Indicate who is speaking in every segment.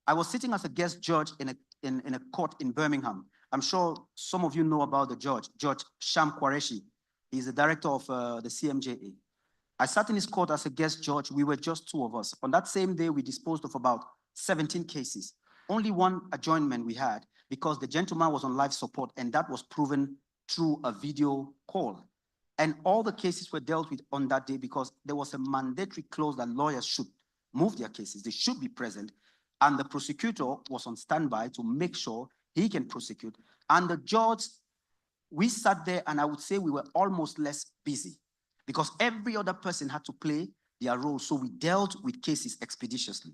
Speaker 1: I was sitting as a guest judge in a court in Birmingham. I'm sure some of you know about the judge, Judge Sham Qureshi. He's the director of the CMJA. I sat in his court as a guest judge. We were just two of us. On that same day, we disposed of about 17 cases. Only one adjournment we had because the gentleman was on life support, and that was proven through a video call. And all the cases were dealt with on that day because there was a mandatory clause that lawyers should move their cases. They should be present. And the prosecutor was on standby to make sure he can prosecute. And the judge, we sat there, and I would say we were almost less busy because every other person had to play their role. So we dealt with cases expeditiously.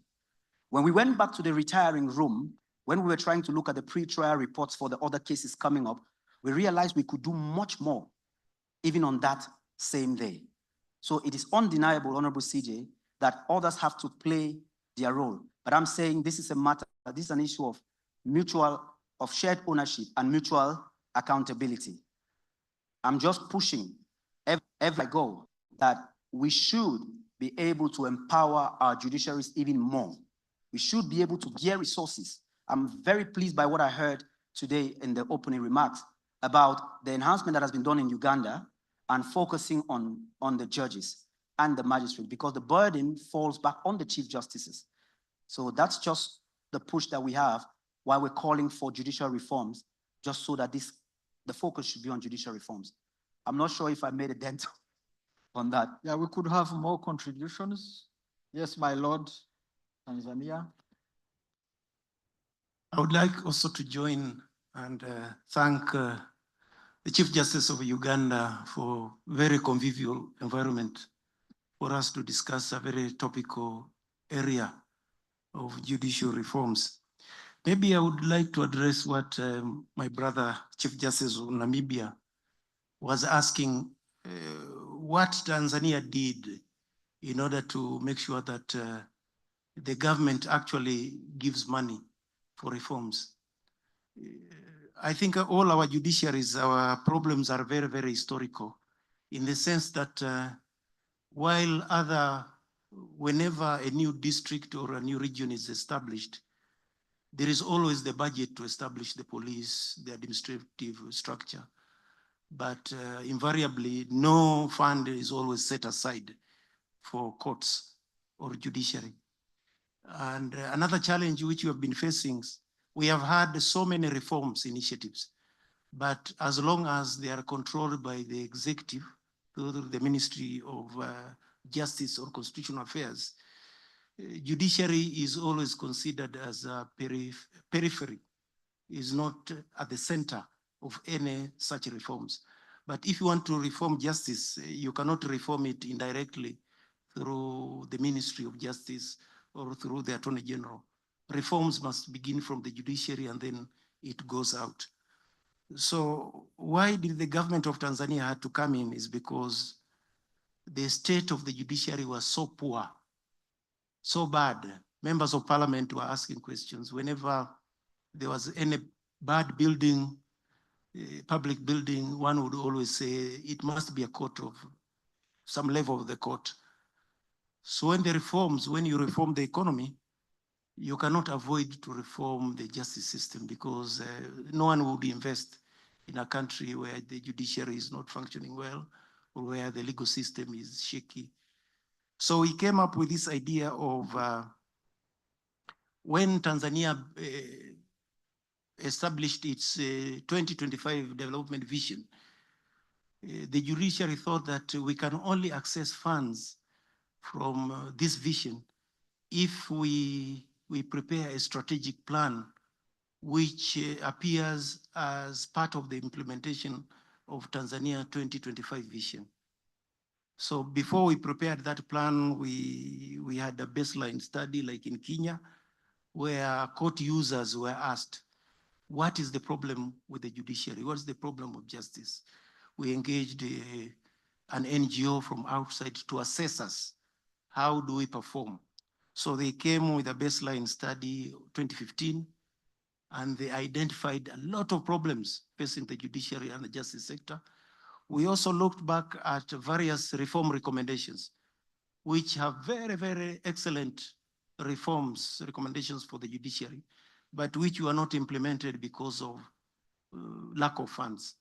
Speaker 1: When we went back to the retiring room, when we were trying to look at the pre-trial reports for the other cases coming up, we realized we could do much more, even on that same day. So it is undeniable, Honorable CJ, that others have to play their role. But I'm saying this is a matter, this is an issue of shared ownership and mutual accountability. I'm just pushing every go that we should be able to empower our judiciaries even more. We should be able to gear resources. I'm very pleased by what I heard today in the opening remarks about the enhancement that has been done in Uganda and focusing on the judges and the magistrates, because the burden falls back on the chief justices. So that's just the push that we have while we're calling for judicial reforms, just so that the focus should be on judicial reforms. I'm not sure if I made a dent on that.
Speaker 2: Yeah, we could have more contributions. Yes, my lord, Tanzania.
Speaker 3: I would like also to join and thank the Chief Justice of Uganda for very convivial environment for us to discuss a very topical area of judicial reforms. Maybe I would like to address what my brother, Chief Justice of Namibia, was asking what Tanzania did in order to make sure that the government actually gives money for reforms. I think all our judiciaries, our problems are very, very historical in the sense that while whenever a new district or a new region is established, there is always the budget to establish the police, the administrative structure. But invariably, no fund is always set aside for courts or judiciary. And another challenge which we have been facing, we have had so many reforms initiatives, but as long as they are controlled by the executive through the Ministry of Justice or Constitutional Affairs, judiciary is always considered as a periphery, is not at the center of any such reforms. But if you want to reform justice, you cannot reform it indirectly through the Ministry of Justice or through the Attorney General. Reforms must begin from the judiciary and then it goes out. So why did the government of Tanzania have to come in is because the state of the judiciary was so poor, so bad. Members of parliament were asking questions whenever there was any bad building, public building, one would always say it must be a court of some level of the court. So when you reform the economy, you cannot avoid to reform the justice system because no one would invest in a country where the judiciary is not functioning well or where the legal system is shaky. So we came up with this idea of when Tanzania established its 2025 development vision, the judiciary thought that we can only access funds from this vision if we prepare a strategic plan which appears as part of the implementation of Tanzania 2025 vision. So before we prepared that plan, we had a baseline study like in Kenya, where court users were asked, what is the problem with the judiciary? What is the problem of justice? We engaged an NGO from outside to assess us. How do we perform? So they came with a baseline study 2015, and they identified a lot of problems facing the judiciary and the justice sector. We also looked back at various reform recommendations, which have very, very excellent reforms, recommendations for the judiciary, but which were not implemented because of lack of funds.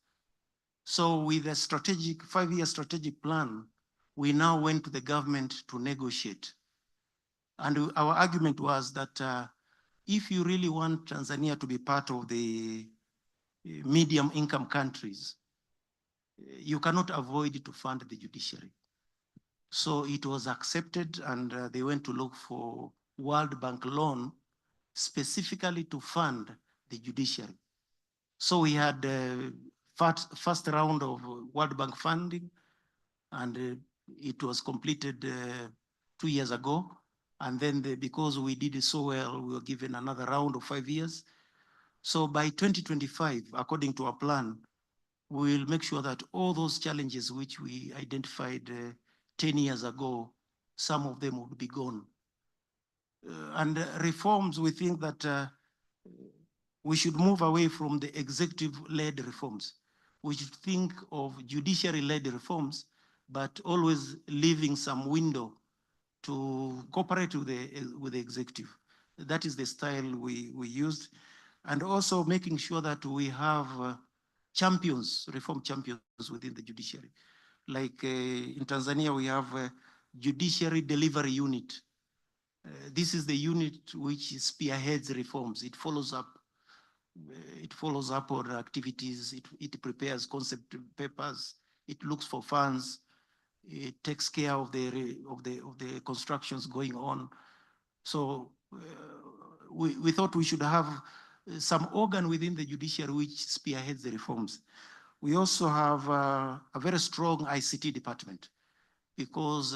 Speaker 3: So with a strategic, 5-year strategic plan, we now went to the government to negotiate. And our argument was that if you really want Tanzania to be part of the medium income countries, you cannot avoid to fund the judiciary. So it was accepted, and they went to look for World Bank loan specifically to fund the judiciary. So we had a first round of World Bank funding, and it was completed 2 years ago. And then because we did it so well, we were given another round of 5 years. So by 2025, according to our plan, we will make sure that all those challenges which we identified 10 years ago, some of them would be gone. And reforms, we think that we should move away from the executive-led reforms. We should think of judiciary-led reforms, but always leaving some window to cooperate with the executive. That is the style we used. And also making sure that we have champions, reform champions within the judiciary. Like in Tanzania, we have a judiciary delivery unit. This is the unit which spearheads reforms. It follows up on activities. It prepares concept papers. It looks for funds. It takes care of the constructions going on. So we thought we should have some organ within the judiciary which spearheads the reforms. We also have a very strong ICT department, because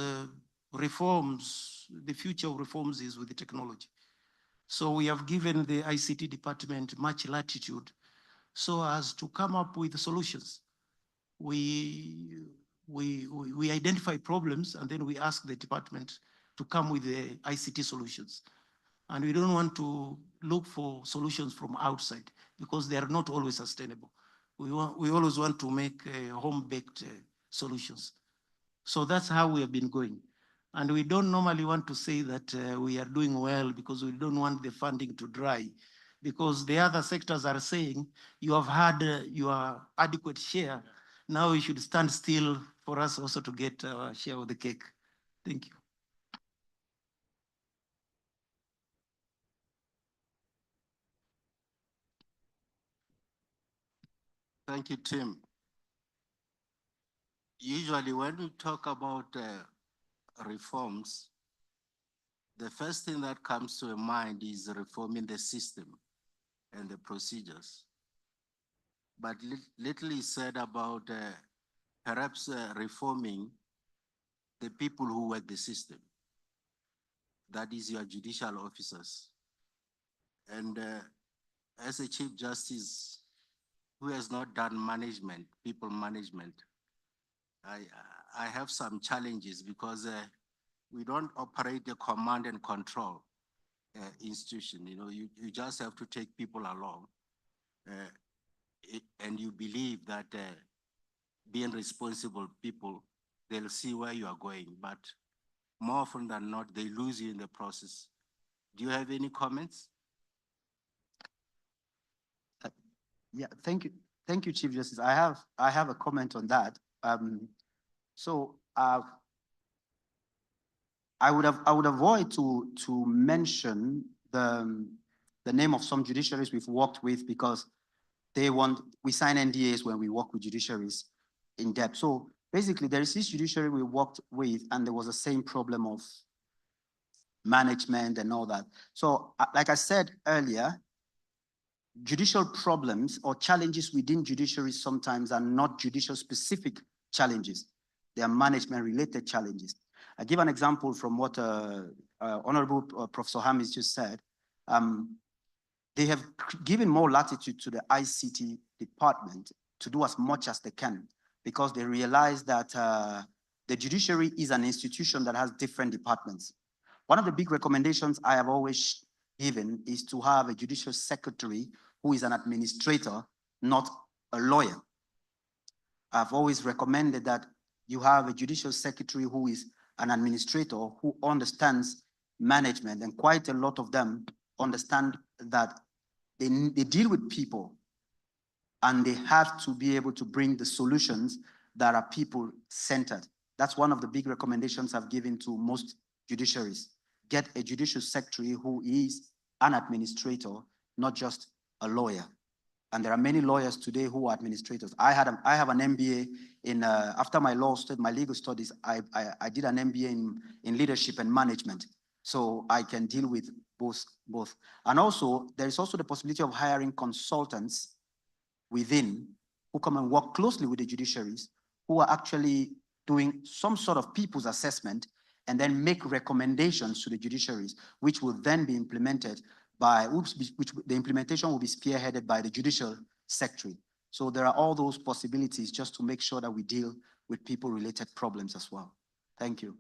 Speaker 3: reforms, the future of reforms is with the technology. So we have given the ICT department much latitude so as to come up with solutions. We identify problems, and then we ask the department to come with the ICT solutions. And we don't want to look for solutions from outside, because they are not always sustainable. We always want to make home-baked solutions. So that's how we have been going. And we don't normally want to say that we are doing well, because we don't want the funding to dry, because the other sectors are saying you have had your adequate share. Now we should stand still for us also to get our share of the cake. Thank you.
Speaker 4: Thank you, Tim. Usually when we talk about reforms, the first thing that comes to mind is reforming the system and the procedures. But little is said about perhaps reforming the people who work the system. That is your judicial officers. And as a Chief Justice who has not done management, people management, I have some challenges, because we don't operate a command and control institution. You know, you just have to take people along, and you believe that being responsible people, they'll see where you are going, but more often than not, they lose you in the process. Do you have any comments?
Speaker 1: Yeah, thank you. Thank you, Chief Justice. I have a comment on that. I would avoid to mention the name of some judiciaries we've worked with, because we sign NDAs when we work with judiciaries in depth. So basically, there is this judiciary we worked with, and there was the same problem of management and all that. So like I said earlier, judicial problems or challenges within judiciaries sometimes are not judicial specific challenges. They are management related challenges. I give an example from what Honorable Professor Hamis just said. They have given more latitude to the ICT department to do as much as they can, because they realize that the judiciary is an institution that has different departments. One of the big recommendations I have always given is to have a judicial secretary who is an administrator, not a lawyer. I've always recommended that you have a judicial secretary who is an administrator, who understands management, and quite a lot of them understand that they deal with people and they have to be able to bring the solutions that are people-centered. That's one of the big recommendations I've given to most judiciaries. Get a judicial secretary who is an administrator, not just a lawyer. And there are many lawyers today who are administrators. I have an MBA in, after my legal studies, I did an MBA in leadership and management. So I can deal with both. And also, there is also the possibility of hiring consultants within who come and work closely with the judiciaries, who are actually doing some sort of people's assessment and then make recommendations to the judiciaries, which will then be implemented by, which the implementation will be spearheaded by the judicial secretary. So there are all those possibilities just to make sure that we deal with people-related problems as well. Thank you.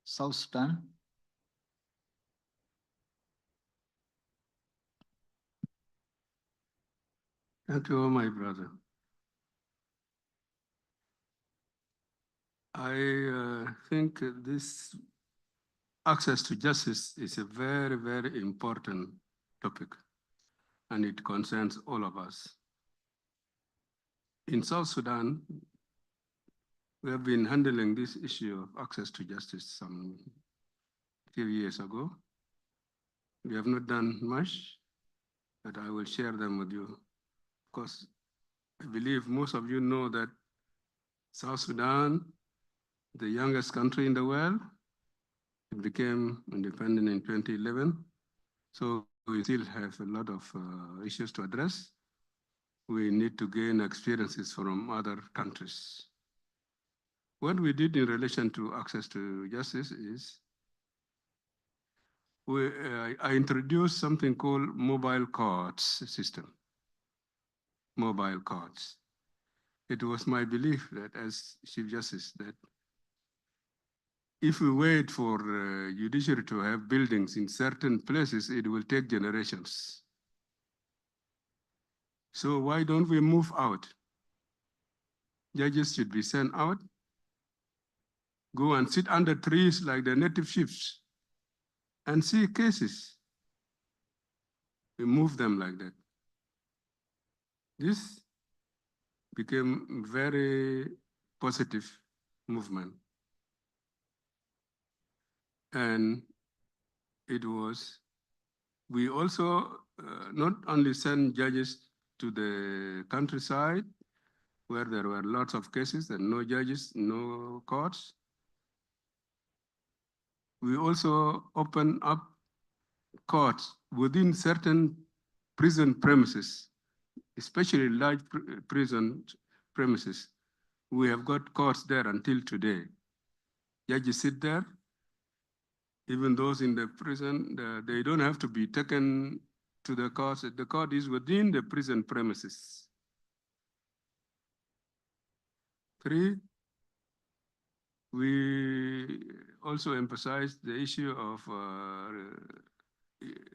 Speaker 2: South Sudan.
Speaker 5: Thank you, my brother. I think this access to justice is a very, very important topic, and it concerns all of us. In South Sudan, we have been handling this issue of access to justice some few years ago. We have not done much, but I will share them with you. Because I believe most of you know that South Sudan, the youngest country in the world, it became independent in 2011. So we still have a lot of issues to address. We need to gain experiences from other countries. What we did in relation to access to justice is I introduced something called mobile courts system. Mobile courts. It was my belief that as Chief Justice that if we wait for judiciary to have buildings in certain places, it will take generations. So why don't we move out? Judges should be sent out, go and sit under trees like the native chiefs and see cases. We move them like that. This became very positive movement. And it was, we also not only send judges to the countryside where there were lots of cases and no judges, no courts. We also open up courts within certain prison premises, especially large prison premises. We have got courts there until today. Judges sit there. Even those in the prison, they don't have to be taken to the court. The court is within the prison premises. 3, we also emphasized the issue of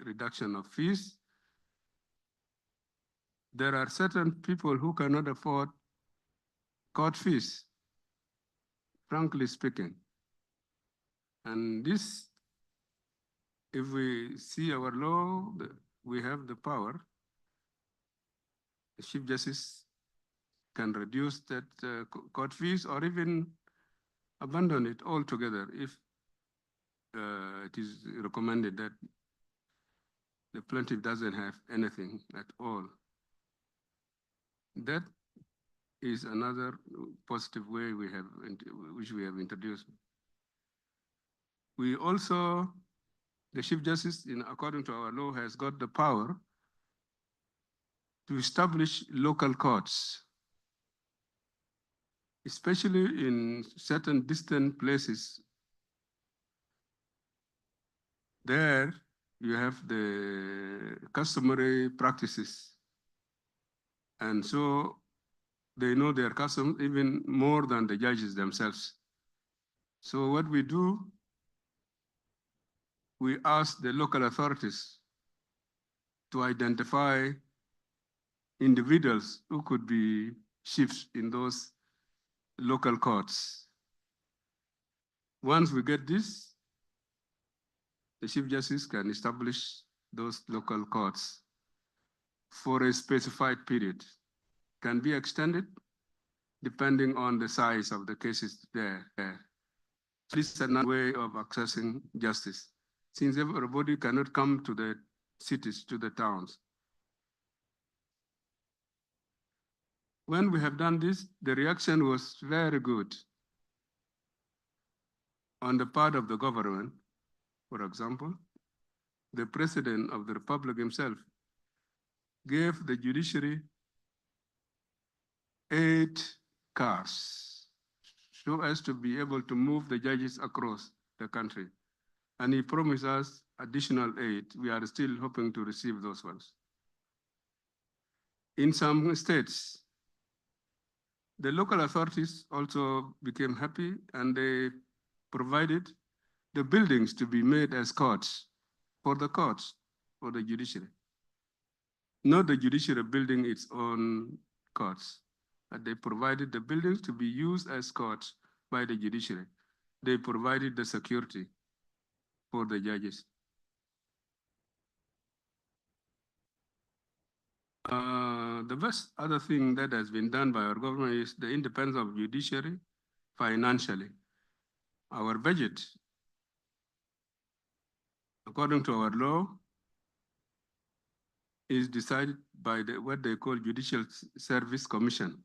Speaker 5: reduction of fees. There are certain people who cannot afford court fees, frankly speaking. And this, if we see our law, we have the power. The Chief Justice can reduce that court fees or even abandon it altogether if it is recommended that the plaintiff doesn't have anything at all. That is another positive way which we have introduced. We also, the Chief Justice, according to our law, has got the power to establish local courts, especially in certain distant places. There, you have the customary practices. And so they know their customs even more than the judges themselves. So what we do, we ask the local authorities to identify individuals who could be chiefs in those local courts. Once we get this, the Chief Justice can establish those local courts for a specified period. Can be extended depending on the size of the cases there. This is another way of accessing justice, since everybody cannot come to the cities, to the towns. When we have done this, the reaction was very good on the part of the government. For example, the President of the Republic himself gave the judiciary 8 cars so as to be able to move the judges across the country. And he promised us additional 8. We are still hoping to receive those ones. In some states, the local authorities also became happy and they provided the buildings to be made as courts, for the judiciary. Not the judiciary building its own courts, but they provided the buildings to be used as courts by the judiciary. They provided the security for the judges. The best other thing that has been done by our government is the independence of judiciary financially. Our budget, according to our law, is decided by what they call Judicial Service Commission.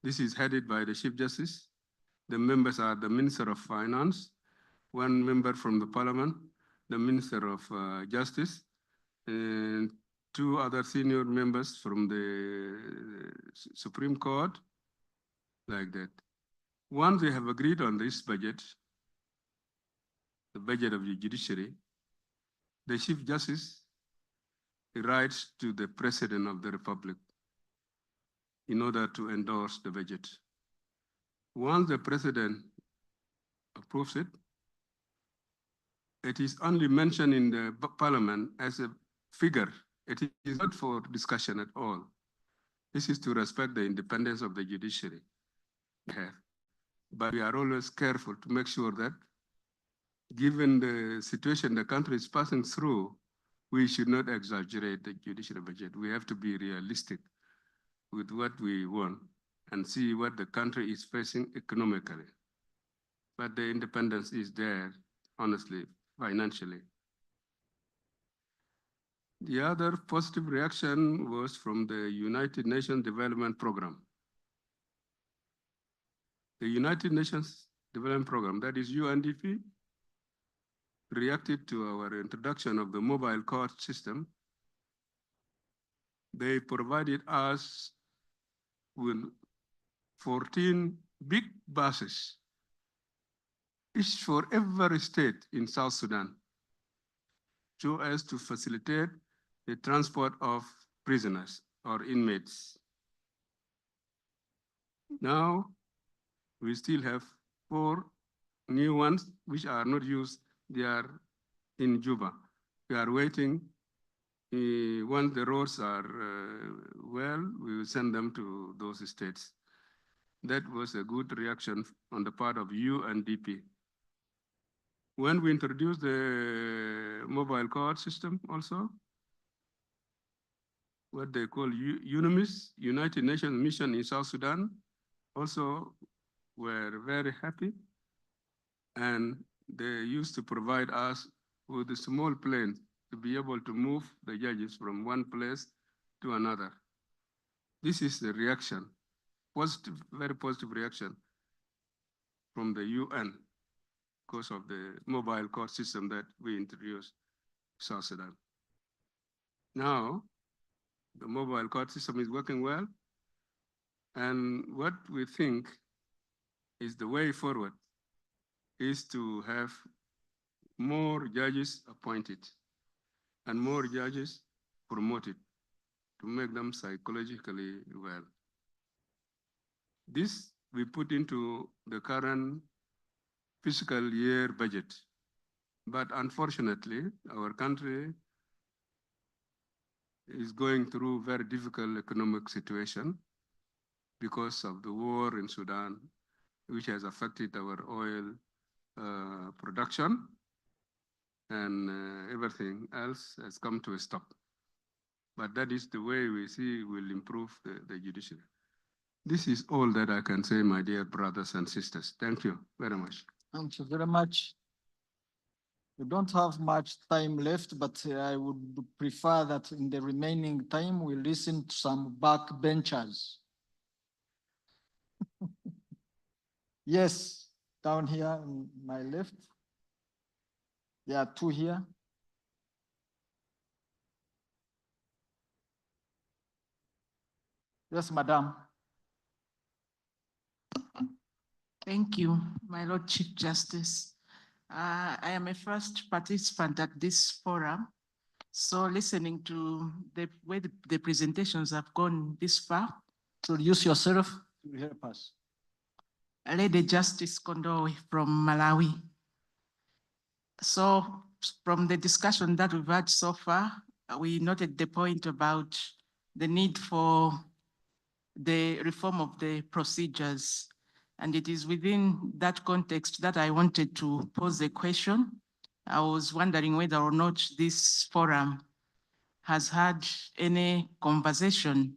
Speaker 5: This is headed by the Chief Justice. The members are the Minister of Finance, 1 member from the Parliament, the Minister of Justice, and 2 other senior members from the Supreme Court, like that. Once we have agreed on this budget, the budget of the judiciary, the Chief Justice writes to the President of the Republic in order to endorse the budget. Once the President approves it, it is only mentioned in the Parliament as a figure. It is not for discussion at all. This is to respect the independence of the judiciary. But we are always careful to make sure that, given the situation the country is passing through, we should not exaggerate the judiciary budget. We have to be realistic with what we want and see what the country is facing economically. But the independence is there, honestly, financially. The other positive reaction was from the United Nations Development Program. The United Nations Development Program, that is UNDP, reacted to our introduction of the mobile court system. They provided us with 14 big buses, each for every state in South Sudan, so as to facilitate the transport of prisoners or inmates. Now, we still have 4 new ones which are not used. They are in Juba. We are waiting. Once the roads are well, we will send them to those states. That was a good reaction on the part of UNDP. When we introduced the mobile court system also, what they call UNMISS, United Nations Mission in South Sudan, also were very happy. And they used to provide us with a small plane to be able to move the judges from one place to another. This is the reaction, positive, very positive reaction from the UN because of the mobile court system that we introduced in South Sudan. Now, the mobile court system is working well, and what we think is the way forward is to have more judges appointed and more judges promoted to make them psychologically well. This we put into the current fiscal year budget. But unfortunately, our country is going through very difficult economic situation. because of the war in Sudan, which has affected our oil production, and everything else has come to a stop. But that is the way we see will improve the judiciary. This is all that I can say, my dear brothers and sisters. Thank you very much.
Speaker 2: Thank you very much. We don't have much time left, but I would prefer that in the remaining time, we listen to some backbenchers. Yes, down here on my left. There are two here. Yes, madam.
Speaker 6: Thank you, my Lord Chief Justice. I am a first participant at this forum. So listening to the way the presentations have gone this far.
Speaker 2: Introduce yourself to help us.
Speaker 6: Lady Justice Kondowe from Malawi. So from the discussion that we've had so far, we noted the point about the need for the reform of the procedures. And it is within that context that I wanted to pose a question. I was wondering whether or not this forum has had any conversation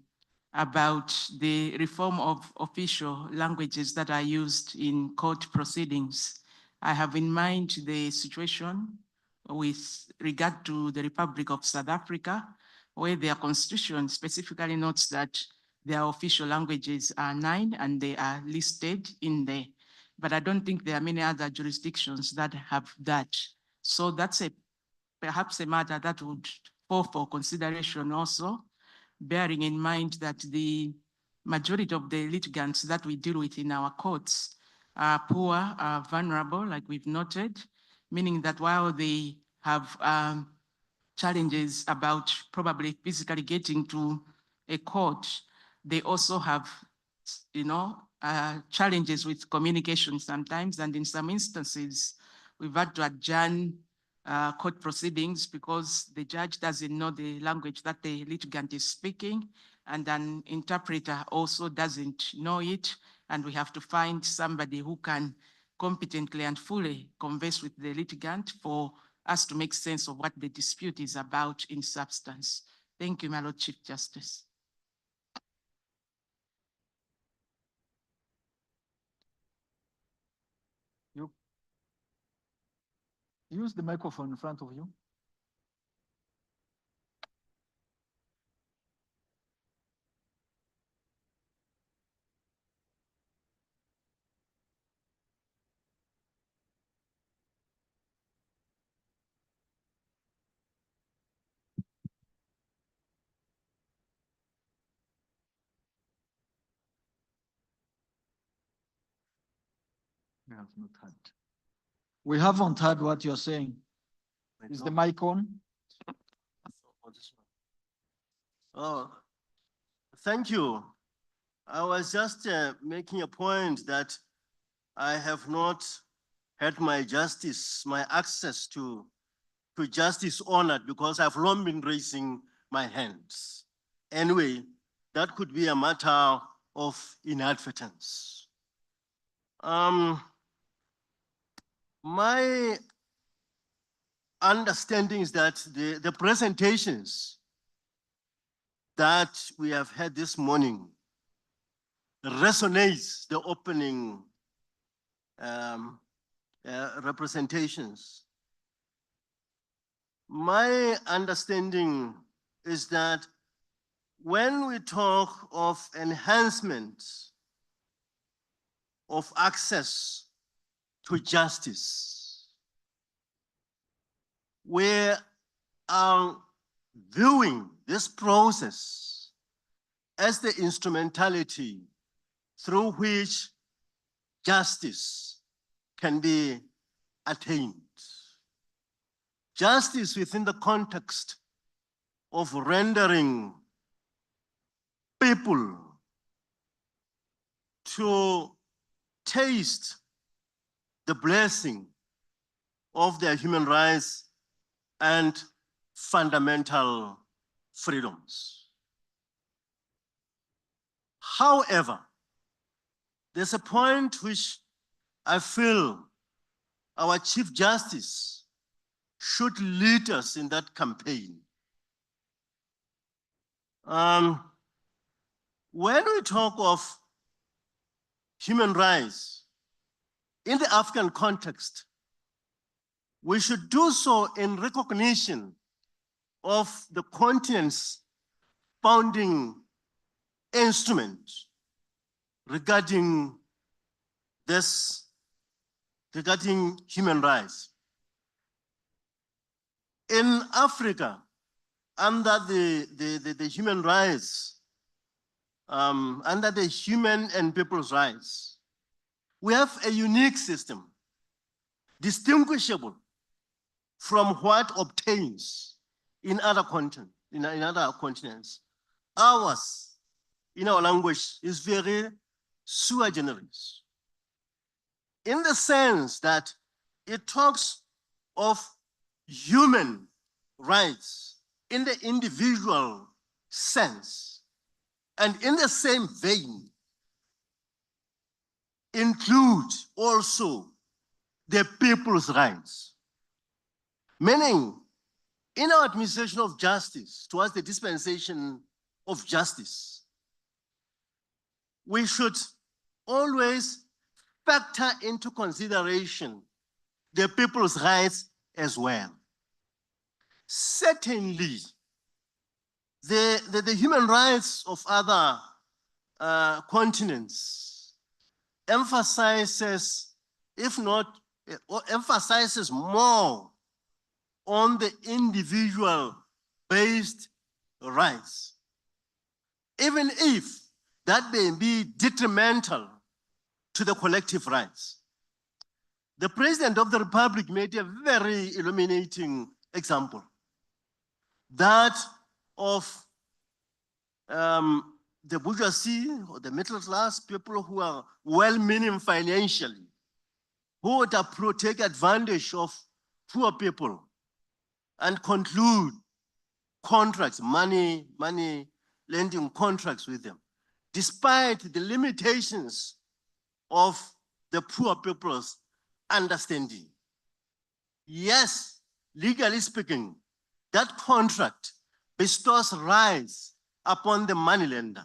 Speaker 6: about the reform of official languages that are used in court proceedings. I have in mind the situation with regard to the Republic of South Africa, where their constitution specifically notes that their official languages are 9 and they are listed in there. But I don't think there are many other jurisdictions that have that. So that's perhaps a matter that would fall for consideration also, bearing in mind that the majority of the litigants that we deal with in our courts are poor, are vulnerable, like we've noted, meaning that while they have challenges about probably physically getting to a court, they also have, challenges with communication sometimes, and in some instances, we've had to adjourn court proceedings because the judge doesn't know the language that the litigant is speaking, and an interpreter also doesn't know it, and we have to find somebody who can competently and fully converse with the litigant for us to make sense of what the dispute is about in substance. Thank you, my Lord Chief Justice.
Speaker 2: You use the microphone in front of you. We have not heard. We haven't heard what you're saying. Is the mic on?
Speaker 7: Oh, thank you. I was just making a point that I have not had my access to justice honored because I've long been raising my hands. Anyway, that could be a matter of inadvertence. My understanding is that the presentations that we have had this morning resonates the opening representations. My understanding is that when we talk of enhancement of access to justice, we are viewing this process as the instrumentality through which justice can be attained. Justice within the context of rendering people to taste the blessing of their human rights and fundamental freedoms. However, there's a point which I feel our Chief Justice should lead us in that campaign. When we talk of human rights in the African context, we should do so in recognition of the continent's founding instrument regarding human rights. In Africa, under the human rights, under the human and people's rights, we have a unique system, distinguishable from what obtains in other continents. Ours, in our language, is very sui generis, in the sense that it talks of human rights in the individual sense, and in the same vein, include also the people's rights. Meaning, in our administration of justice, towards the dispensation of justice, we should always factor into consideration the people's rights as well. Certainly, the human rights of other continents emphasizes, if not, emphasizes more on the individual-based rights, even if that may be detrimental to the collective rights. The President of the Republic made a very illuminating example, that of the bourgeoisie or the middle class, people who are well-meaning financially, who would take advantage of poor people and conclude contracts, money lending contracts with them, despite the limitations of the poor people's understanding. Yes, legally speaking, that contract bestows rights upon the moneylender.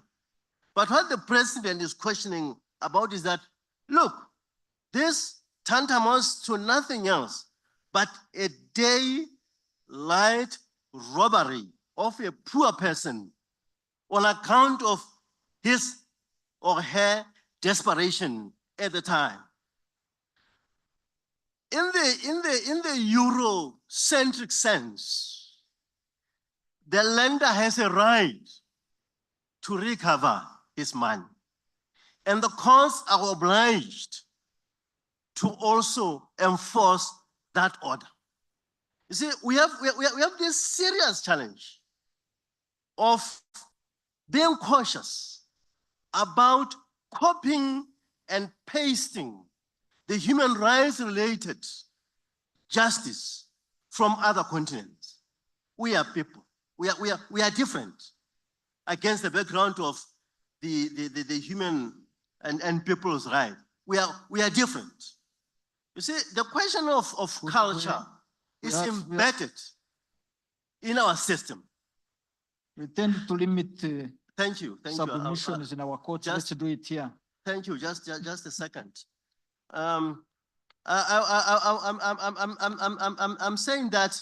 Speaker 7: But what the president is questioning about is that, look, this tantamounts to nothing else but a daylight robbery of a poor person on account of his or her desperation at the time. In the Euro-centric sense, the lender has a right to recover his money, and the courts are obliged to also enforce that order. You see, we have this serious challenge of being cautious about copying and pasting the human rights related justice from other continents. We are people. We are different against the background of the human and people's rights. We are different. You see, the question of culture is embedded in our system.
Speaker 2: We tend to limit
Speaker 7: Thank you.
Speaker 2: submissions in our courts. Let's do it here.
Speaker 7: Thank you. Just a second. I'm saying that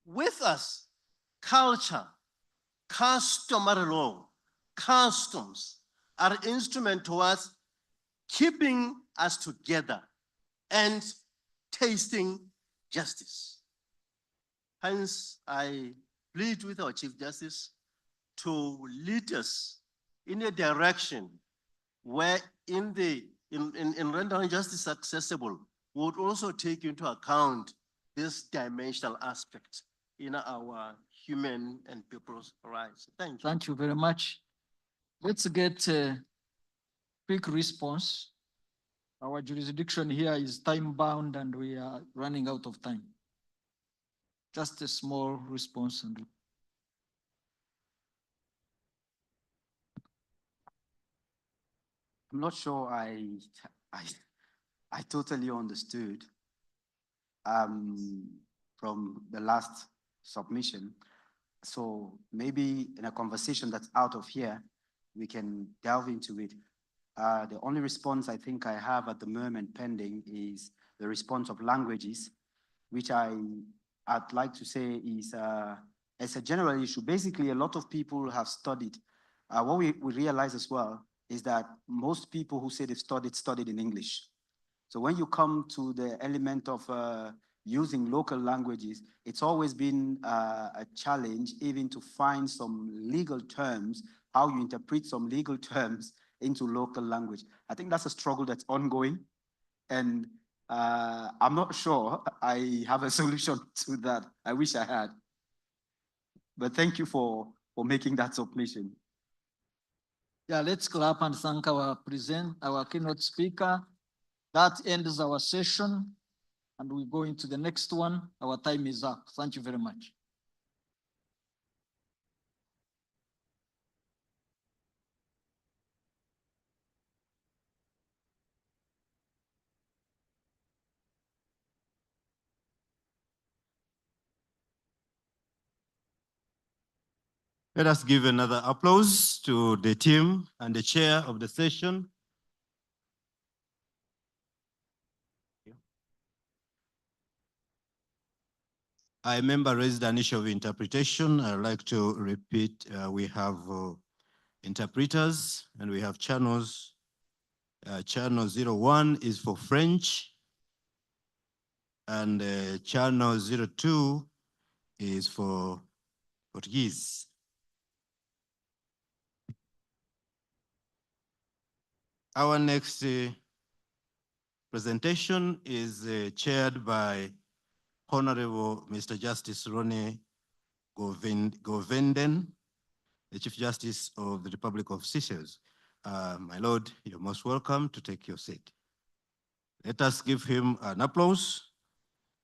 Speaker 7: with us, culture, customary law, customs are instrument towards keeping us together and tasting justice. Hence, I plead with our Chief Justice to lead us in a direction where in rendering justice accessible, we would also take into account this dimensional aspect in our human and people's rights. Thank you.
Speaker 2: Thank you very much. Let's get a quick response. Our jurisdiction here is time bound and we are running out of time. Just a small response.
Speaker 1: I'm not sure I, I totally understood from the last submission. So maybe in a conversation that's out of here, we can delve into it. The only response I think I have at the moment pending is the response of languages, which I'd like to say is as a general issue. Basically, a lot of people have studied. What we realize as well is that most people who say they've studied in English. So when you come to the element of using local languages, it's always been a challenge even to find some legal terms, how you interpret some legal terms into local language. I think that's a struggle that's ongoing. And I'm not sure I have a solution to that. I wish I had. But thank you for making that submission.
Speaker 2: Yeah, let's clap and thank our keynote speaker. That ends our session, and we go into the next one. Our time is up. Thank you very much.
Speaker 8: Let us give another applause to the team and the chair of the session. I member raised an issue of interpretation. I'd like to repeat, we have interpreters and we have channels. Channel 01 is for French and channel 02 is for Portuguese. Our next presentation is chaired by Honorable Mr. Justice Ronnie Govenden, the Chief Justice of the Republic of Seychelles. My Lord, you're most welcome to take your seat. Let us give him an applause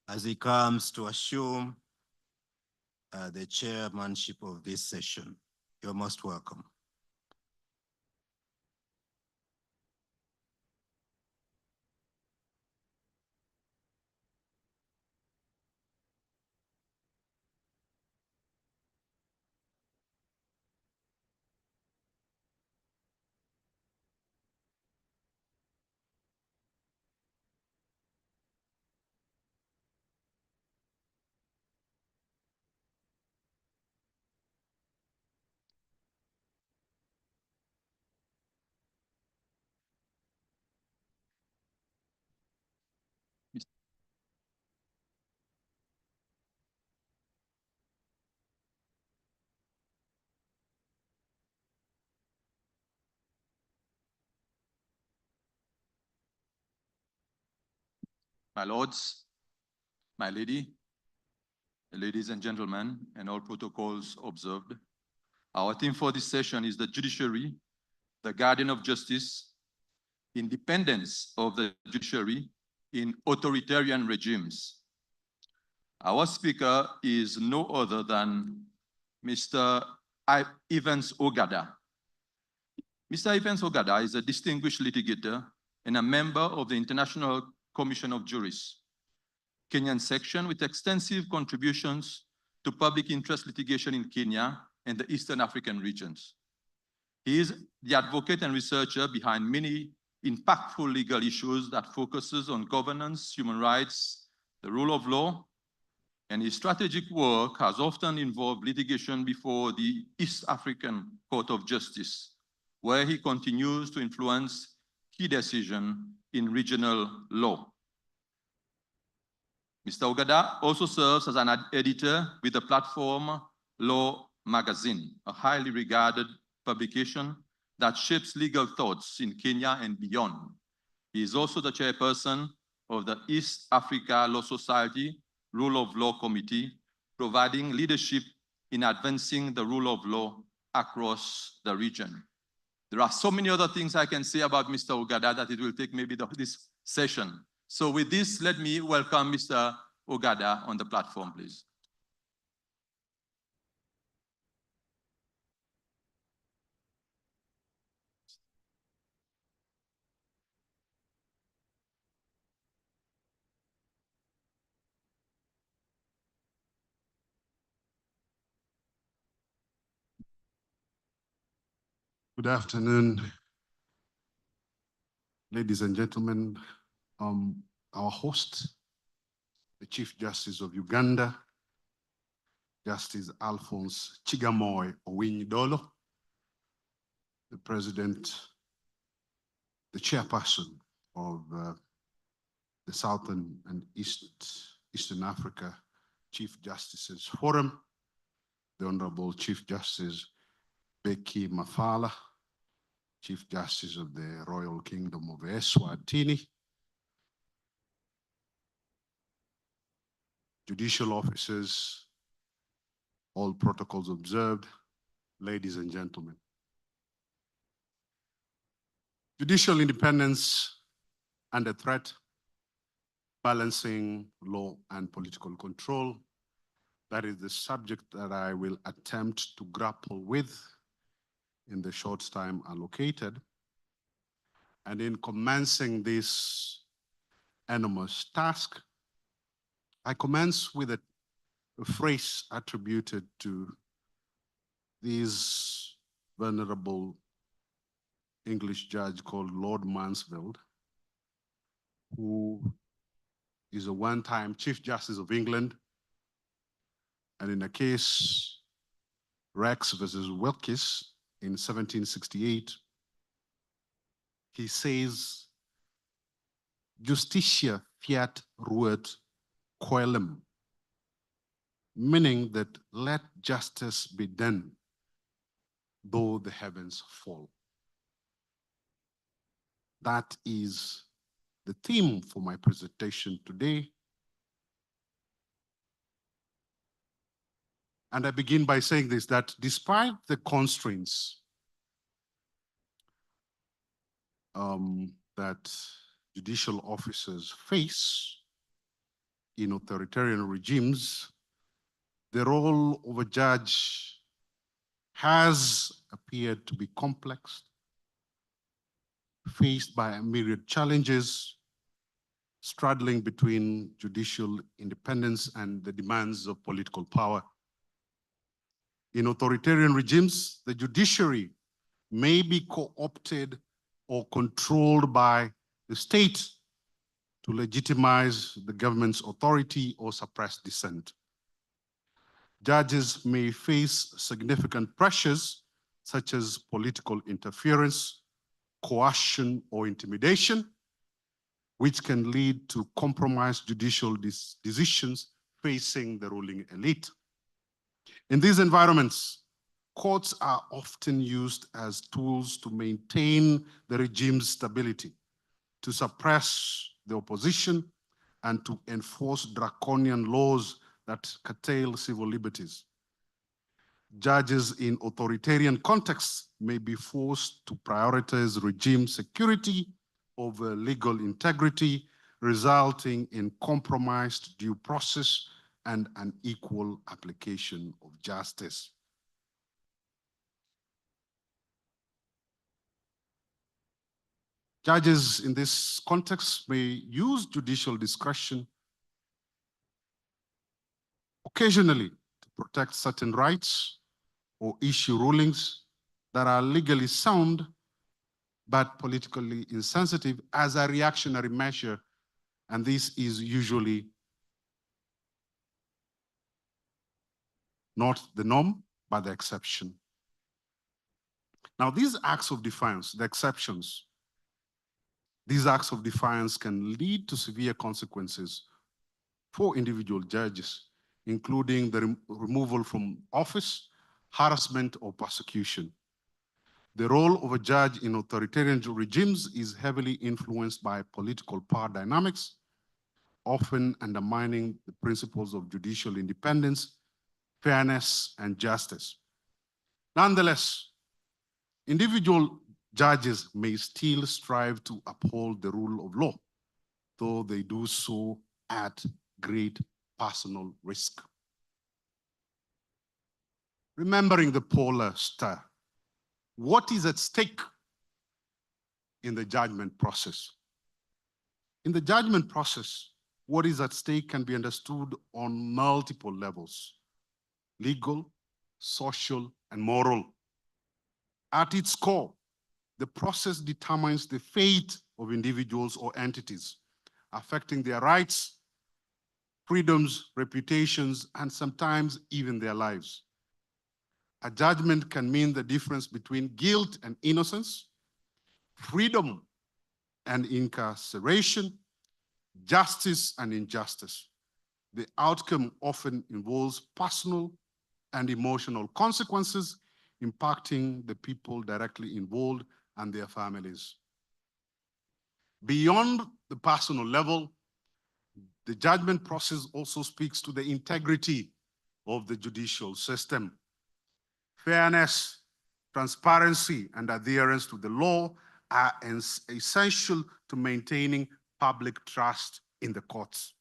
Speaker 8: as he comes to assume the chairmanship of this session. You're most welcome.
Speaker 9: My lords, my lady, ladies and gentlemen, and all protocols observed. Our theme for this session is the judiciary, the guardian of justice, independence of the judiciary in authoritarian regimes. Our speaker is no other than Mr. Evans Ogada. Mr. Evans Ogada is a distinguished litigator and a member of the International Commission of Jurists, Kenyan section with extensive contributions to public interest litigation in Kenya and the Eastern African regions. He is the advocate and researcher behind many impactful legal issues that focuses on governance, human rights, the rule of law, and his strategic work has often involved litigation before the East African Court of Justice, where he continues to influence key decisions in regional law. Mr. Ogada also serves as an editor with the platform Law Magazine, a highly regarded publication that shapes legal thoughts in Kenya and beyond. He is also the chairperson of the East Africa Law Society Rule of Law Committee, providing leadership in advancing the rule of law across the region. There are so many other things I can say about Mr. Ogada that it will take maybe this session. So with this, let me welcome Mr. Ogada on the platform, please.
Speaker 10: Good afternoon, ladies and gentlemen. Our host, the Chief Justice of Uganda, Justice Alphonse Chigamoy Owiny-Dollo, the President, the Chairperson of the Southern and Eastern Africa Chief Justices Forum, the Honorable Chief Justice Becky Mafala, Chief Justice of the Royal Kingdom of Eswatini, judicial officers, all protocols observed, ladies and gentlemen. Judicial independence under threat, balancing law and political control. That is the subject that I will attempt to grapple with in the short time allocated. And in commencing this enormous task, I commence with a phrase attributed to this venerable English judge called Lord Mansfield, who is a one-time Chief Justice of England. And in a case, Rex versus Wilkes in 1768, he says, Justitia fiat ruet coelum, meaning that let justice be done, though the heavens fall. That is the theme for my presentation today. And I begin by saying this, that despite the constraints that judicial officers face in authoritarian regimes, the role of a judge has appeared to be complex, faced by a myriad challenges, straddling between judicial independence and the demands of political power. In authoritarian regimes, the judiciary may be co-opted or controlled by the state to legitimize the government's authority or suppress dissent. Judges may face significant pressures such as political interference, coercion, or intimidation, which can lead to compromised judicial decisions facing the ruling elite. In these environments, courts are often used as tools to maintain the regime's stability, to suppress the opposition, and to enforce draconian laws that curtail civil liberties. Judges in authoritarian contexts may be forced to prioritize regime security over legal integrity, resulting in compromised due process and unequal application of justice. Judges in this context may use judicial discretion occasionally to protect certain rights or issue rulings that are legally sound but politically insensitive as a reactionary measure, and this is usually not the norm, but the exception. Now, these acts of defiance, the exceptions, these acts of defiance can lead to severe consequences for individual judges, including the removal from office, harassment, or persecution. The role of a judge in authoritarian regimes is heavily influenced by political power dynamics, often undermining the principles of judicial independence, fairness, and justice. Nonetheless, individual judges may still strive to uphold the rule of law, though they do so at great personal risk. Remembering the polar star, what is at stake in the judgment process? In the judgment process, what is at stake can be understood on multiple levels: legal, social, and moral. At its core, the process determines the fate of individuals or entities, affecting their rights, freedoms, reputations, and sometimes even their lives. A judgment can mean the difference between guilt and innocence, freedom and incarceration, justice and injustice. The outcome often involves personal and emotional consequences impacting the people directly involved and their families. Beyond the personal level, the judgment process also speaks to the integrity of the judicial system. Fairness, transparency, and adherence to the law are essential to maintaining public trust in the courts.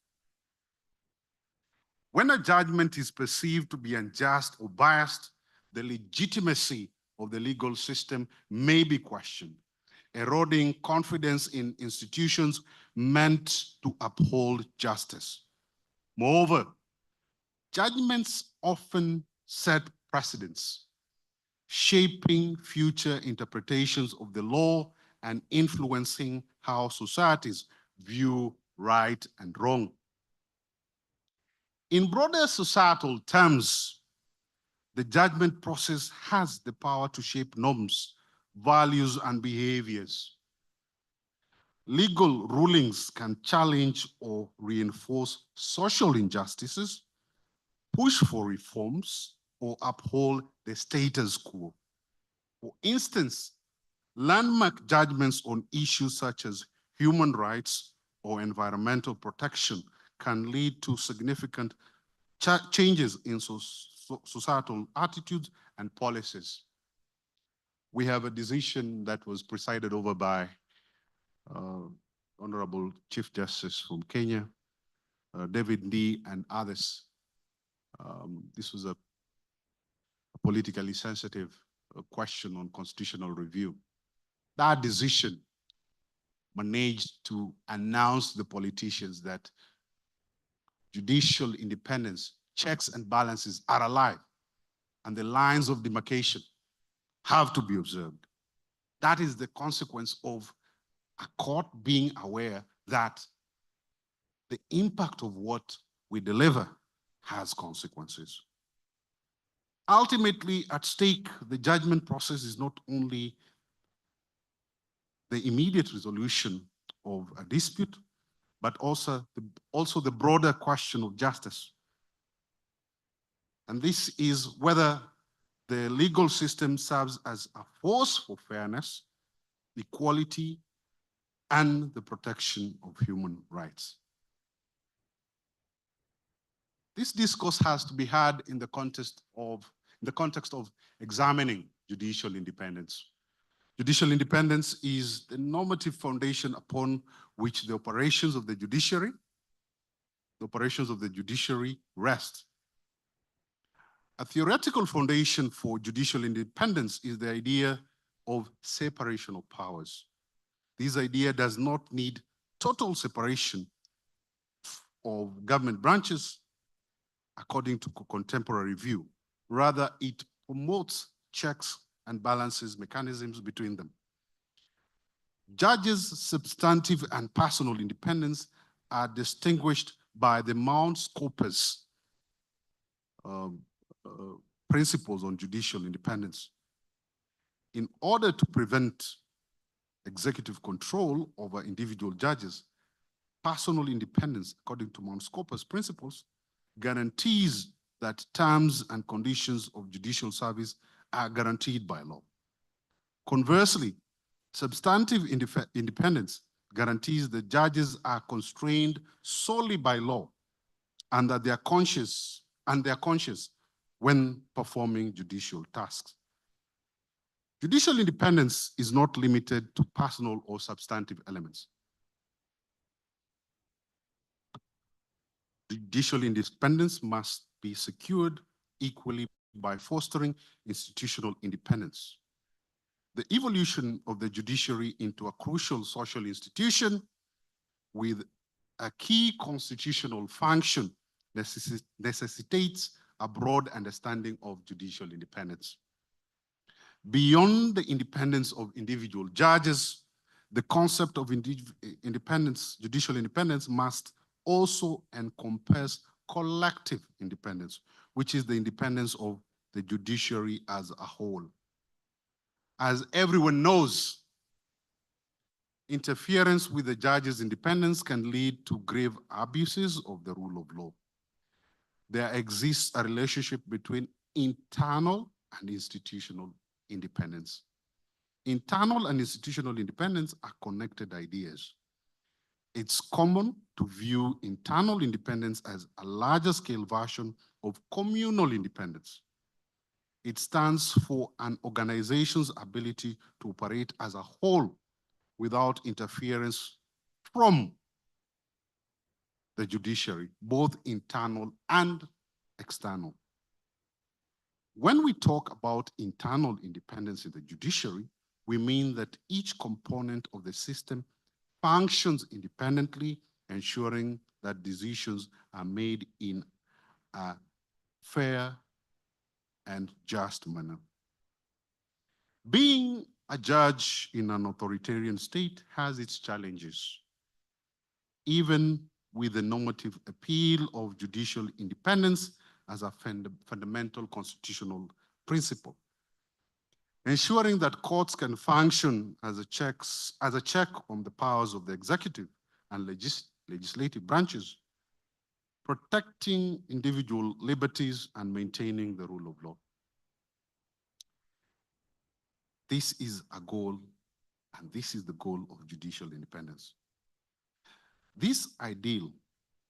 Speaker 10: When a judgment is perceived to be unjust or biased, the legitimacy of the legal system may be questioned, eroding confidence in institutions meant to uphold justice. Moreover, judgments often set precedents, shaping future interpretations of the law and influencing how societies view right and wrong. In broader societal terms, the judgment process has the power to shape norms, values, and behaviors. Legal rulings can challenge or reinforce social injustices, push for reforms, or uphold the status quo. For instance, landmark judgments on issues such as human rights or environmental protection can lead to significant changes in societal attitudes and policies. We have a decision that was presided over by Honorable Chief Justice from Kenya, David Ndii, and others. This was a politically sensitive question on constitutional review. That decision managed to announce the politicians that judicial independence, checks and balances are alive, and the lines of demarcation have to be observed. That is the consequence of a court being aware that the impact of what we deliver has consequences. Ultimately, at stake, the judgment process is not only the immediate resolution of a dispute, but also the broader question of justice. And this is whether the legal system serves as a force for fairness, equality, and the protection of human rights. This discourse has to be had in the context of examining judicial independence. Judicial independence is the normative foundation upon which the operations of the judiciary rest. A theoretical foundation for judicial independence is the idea of separation of powers. This idea does not need total separation of government branches according to contemporary view. Rather, it promotes checks and balances mechanisms between them. Judges' substantive and personal independence are distinguished by the Mount Scopus principles on judicial independence. In order to prevent executive control over individual judges, personal independence, according to Mount Scopus principles, guarantees that terms and conditions of judicial service are guaranteed by law. Conversely, substantive independence guarantees that judges are constrained solely by law and that they are conscious when performing judicial tasks. Judicial independence is not limited to personal or substantive elements. Judicial independence must be secured equally by fostering institutional independence. The evolution of the judiciary into a crucial social institution with a key constitutional function necessitates a broad understanding of judicial independence. Beyond the independence of individual judges, the concept of independence, judicial independence, must also encompass collective independence, which is the independence of the judiciary as a whole. As everyone knows, interference with the judge's independence can lead to grave abuses of the rule of law. There exists a relationship between internal and institutional independence. Internal and institutional independence are connected ideas. It's common to view internal independence as a larger scale version of communal independence. It stands for an organization's ability to operate as a whole without interference from the judiciary, both internal and external. When we talk about internal independence in the judiciary, we mean that each component of the system functions independently, ensuring that decisions are made in a fair and just manner. Being a judge in an authoritarian state has its challenges. Even with the normative appeal of judicial independence as a fundamental constitutional principle. Ensuring that courts can function as a check on the powers of the executive and legislative branches, protecting individual liberties and maintaining the rule of law. This is a goal, and this is the goal of judicial independence. This ideal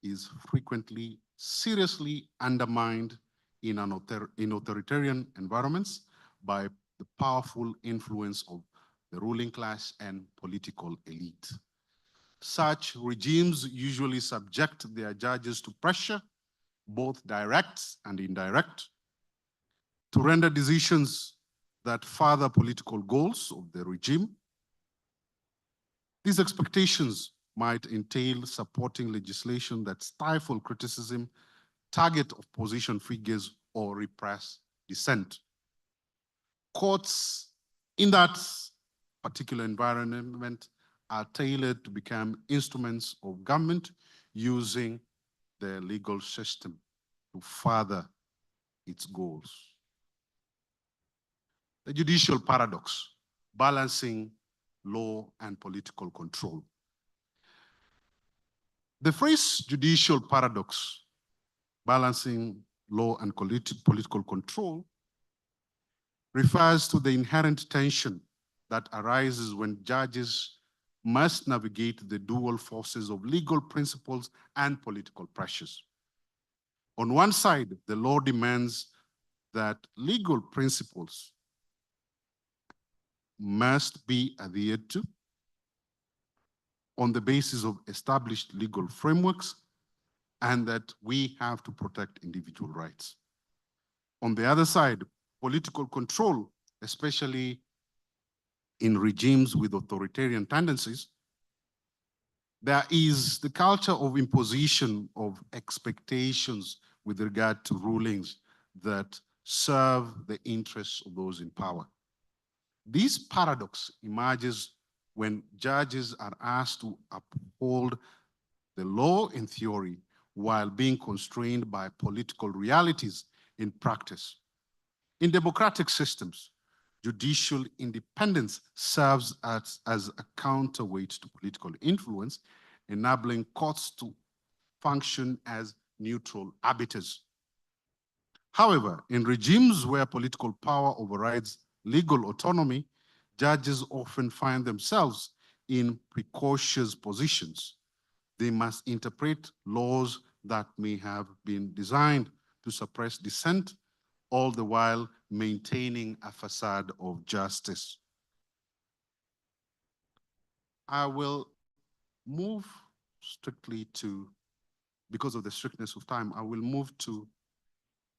Speaker 10: is frequently seriously undermined in authoritarian environments by the powerful influence of the ruling class and political elite. Such regimes usually subject their judges to pressure, both direct and indirect, to render decisions that further political goals of the regime. These expectations might entail supporting legislation that stifle criticism, target opposition figures, or repress dissent. Courts in that particular environment are tailored to become instruments of government using the legal system to further its goals. The judicial paradox, balancing law and political control. The phrase judicial paradox, balancing law and political control, refers to the inherent tension that arises when judges must navigate the dual forces of legal principles and political pressures. On one side, the law demands that legal principles must be adhered to on the basis of established legal frameworks, and that we have to protect individual rights. On the other side, political control, especially in regimes with authoritarian tendencies, there is the culture of imposition of expectations with regard to rulings that serve the interests of those in power. This paradox emerges when judges are asked to uphold the law in theory while being constrained by political realities in practice. In democratic systems, judicial independence serves as a counterweight to political influence, enabling courts to function as neutral arbiters. However, in regimes where political power overrides legal autonomy, judges often find themselves in precocious positions. They must interpret laws that may have been designed to suppress dissent, all the while maintaining a facade of justice. I will move strictly to, because of the strictness of time, I will move to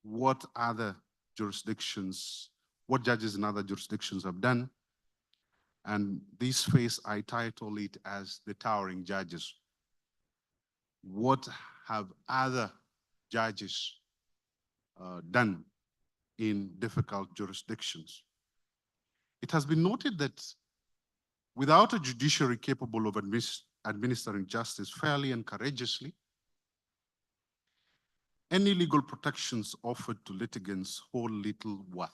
Speaker 10: what other jurisdictions, what judges in other jurisdictions have done. And this phase, I title it as the towering judges. What have other judges done in difficult jurisdictions? It has been noted that without a judiciary capable of administering justice fairly and courageously, any legal protections offered to litigants hold little worth.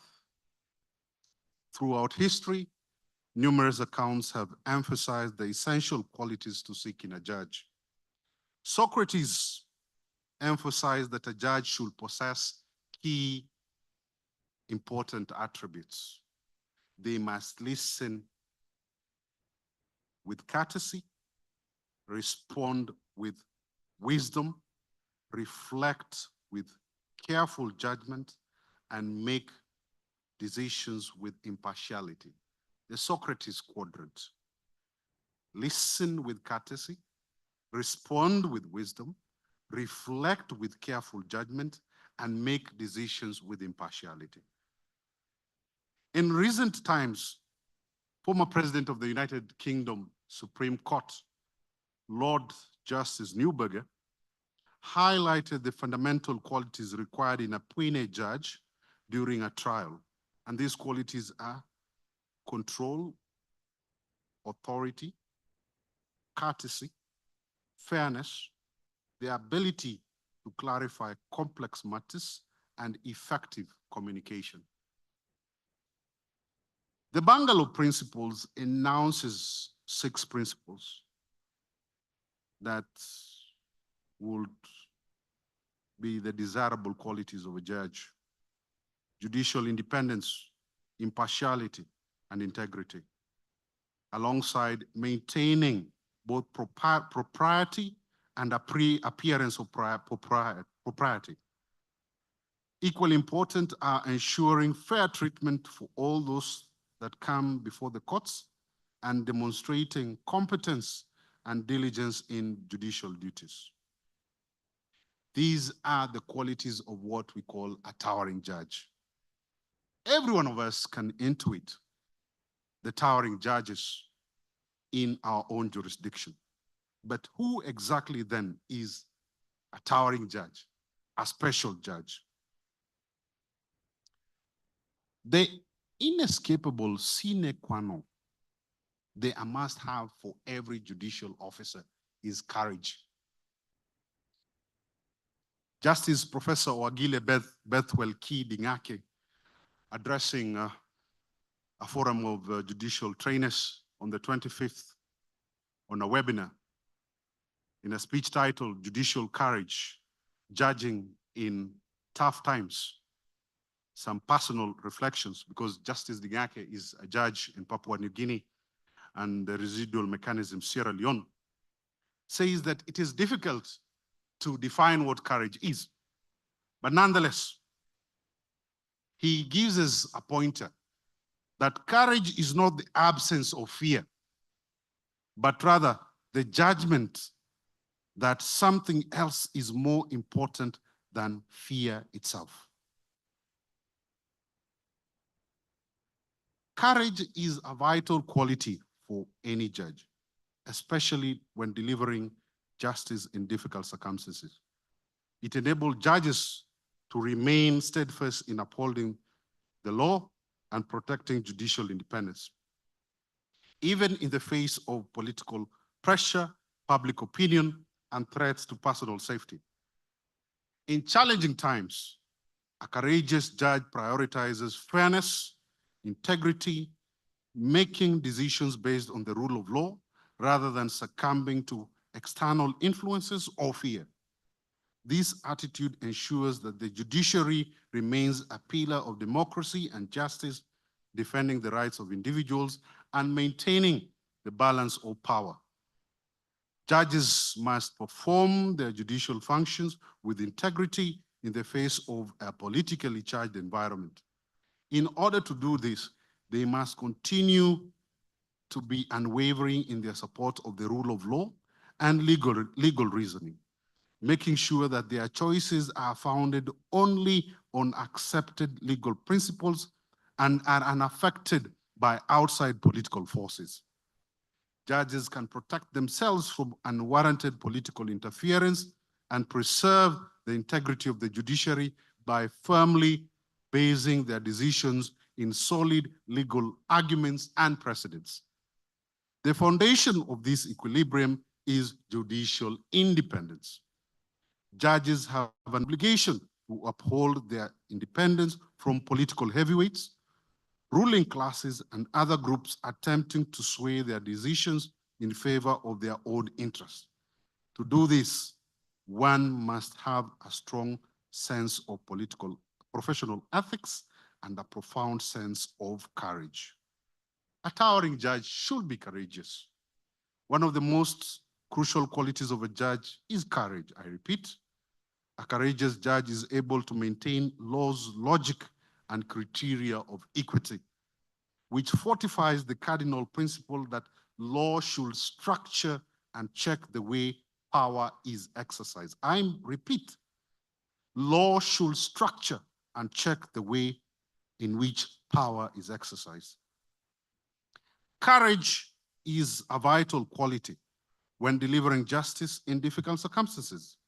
Speaker 10: Throughout history, numerous accounts have emphasized the essential qualities to seek in a judge. Socrates emphasized that a judge should possess key important attributes. They must listen with courtesy, respond with wisdom, reflect with careful judgment, and make decisions with impartiality. The Socrates quadrant. Listen with courtesy, respond with wisdom, reflect with careful judgment, and make decisions with impartiality. In recent times, former President of the United Kingdom Supreme Court, Lord Justice Neuberger, highlighted the fundamental qualities required in appointing a judge during a trial. And these qualities are control, authority, courtesy, fairness, the ability to clarify complex matters, and effective communication. The Bangalore Principles announces 6 principles that would be the desirable qualities of a judge: judicial independence, impartiality, and integrity, alongside maintaining both propriety and appearance of propriety. Equally important are ensuring fair treatment for all those that come before the courts and demonstrating competence and diligence in judicial duties. These are the qualities of what we call a towering judge. Every one of us can intuit the towering judges in our own jurisdiction. But who exactly then is a towering judge, a special judge? The inescapable sine qua non, they a must-have for every judicial officer, is courage. Justice Professor Wagile Bethwell Key Dingake, addressing a forum of judicial trainers on the 25th on a webinar in a speech titled Judicial Courage, Judging in Tough Times. Some personal reflections, because Justice Dingake is a judge in Papua New Guinea and the residual mechanism Sierra Leone, says that it is difficult to define what courage is. But nonetheless, he gives us a pointer that courage is not the absence of fear, but rather the judgment that something else is more important than fear itself. Courage is a vital quality for any judge, especially when delivering justice in difficult circumstances. It enables judges to remain steadfast in upholding the law and protecting judicial independence, even in the face of political pressure, public opinion, and threats to personal safety. In challenging times, a courageous judge prioritizes fairness, integrity, making decisions based on the rule of law rather than succumbing to external influences or fear. This attitude ensures that the judiciary remains a pillar of democracy and justice, defending the rights of individuals and maintaining the balance of power. Judges must perform their judicial functions with integrity in the face of a politically charged environment. In order to do this, they must continue to be unwavering in their support of the rule of law and legal reasoning, making sure that their choices are founded only on accepted legal principles and are unaffected by outside political forces. Judges can protect themselves from unwarranted political interference and preserve the integrity of the judiciary by firmly basing their decisions in solid legal arguments and precedents. The foundation of this equilibrium is judicial independence. Judges have an obligation to uphold their independence from political heavyweights, ruling classes, and other groups attempting to sway their decisions in favor of their own interests. To do this, one must have a strong sense of professional ethics and a profound sense of courage. A towering judge should be courageous. One of the most crucial qualities of a judge is courage. I repeat, a courageous judge is able to maintain law's logic and criteria of equity, which fortifies the cardinal principle that law should structure and check the way power is exercised. I repeat, law should structure and check the way in which power is exercised. Courage is a vital quality when delivering justice in difficult circumstances.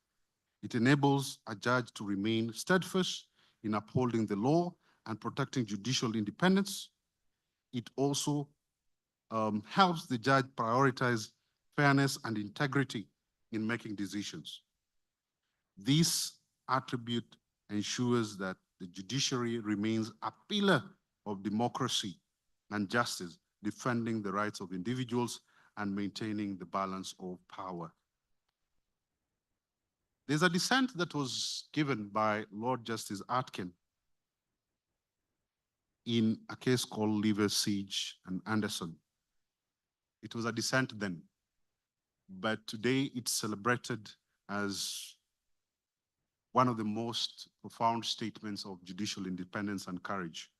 Speaker 10: It enables a judge to remain steadfast in upholding the law and protecting judicial independence. It also helps the judge prioritize fairness and integrity in making decisions. This attribute ensures that the judiciary remains a pillar of democracy and justice, defending the rights of individuals and maintaining the balance of power. There's a dissent that was given by Lord Justice Atkin in a case called Lever Siege and Anderson. It was a dissent then, but today it's celebrated as one of the most profound statements of judicial independence and courage.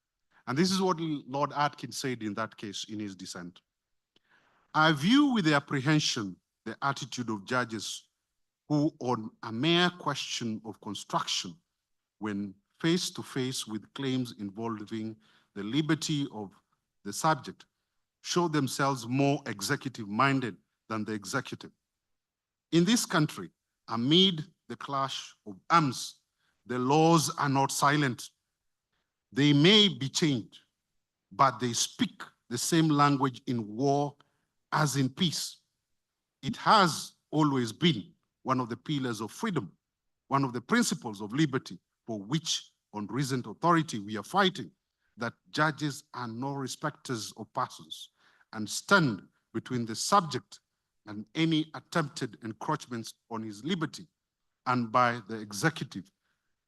Speaker 10: And this is what Lord Atkin said in that case in his dissent. I view with apprehension the attitude of judges who, on a mere question of construction, when face to face with claims involving the liberty of the subject, show themselves more executive-minded than the executive. In this country, amid the clash of arms, the laws are not silent. They may be changed, but they speak the same language in war as in peace. It has always been one of the pillars of freedom, one of the principles of liberty for which, on recent authority, we are fighting, that judges are no respecters of persons and stand between the subject and any attempted encroachments on his liberty, and by the executive,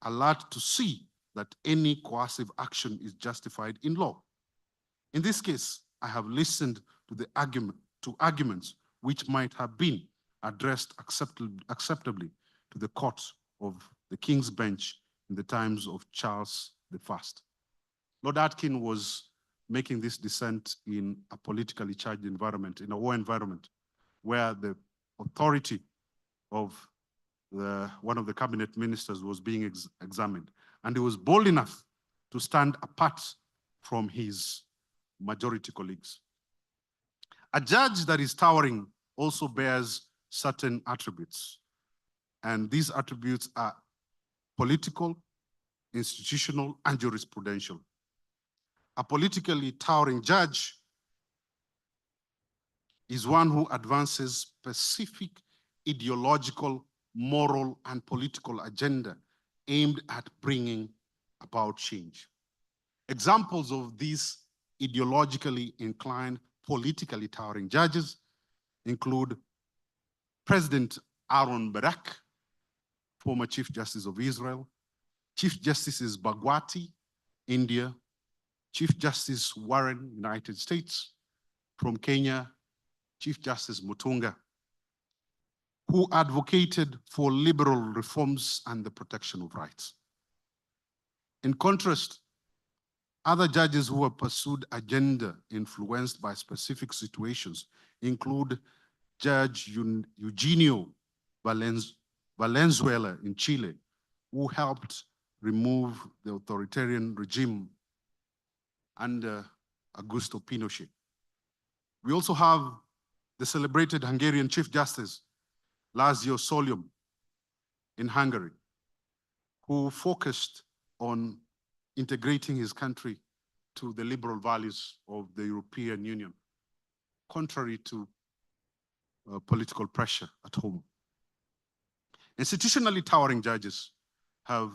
Speaker 10: alert to see that any coercive action is justified in law. In this case, I have listened to the arguments which might have been addressed acceptably to the court of the King's Bench in the times of Charles I. Lord Atkin was making this dissent in a politically charged environment, in a war environment, where the authority of one of the cabinet ministers was being examined. And he was bold enough to stand apart from his majority colleagues. A judge that is towering also bears certain attributes. And these attributes are political, institutional, and jurisprudential. A politically towering judge is one who advances specific ideological, moral, and political agenda aimed at bringing about change. Examples of these ideologically inclined, politically towering judges include President Aaron Barak, former Chief Justice of Israel, Chief Justices Bagwati, India, Chief Justice Warren, United States, from Kenya, Chief Justice Mutunga, who advocated for liberal reforms and the protection of rights. In contrast, other judges who have pursued agenda influenced by specific situations include Judge Eugenio Valenzuela in Chile, who helped remove the authoritarian regime under Augusto Pinochet. We also have the celebrated Hungarian Chief Justice, Lazio Solium, in Hungary, who focused on integrating his country to the liberal values of the European Union, contrary to political pressure at home. Institutionally towering judges have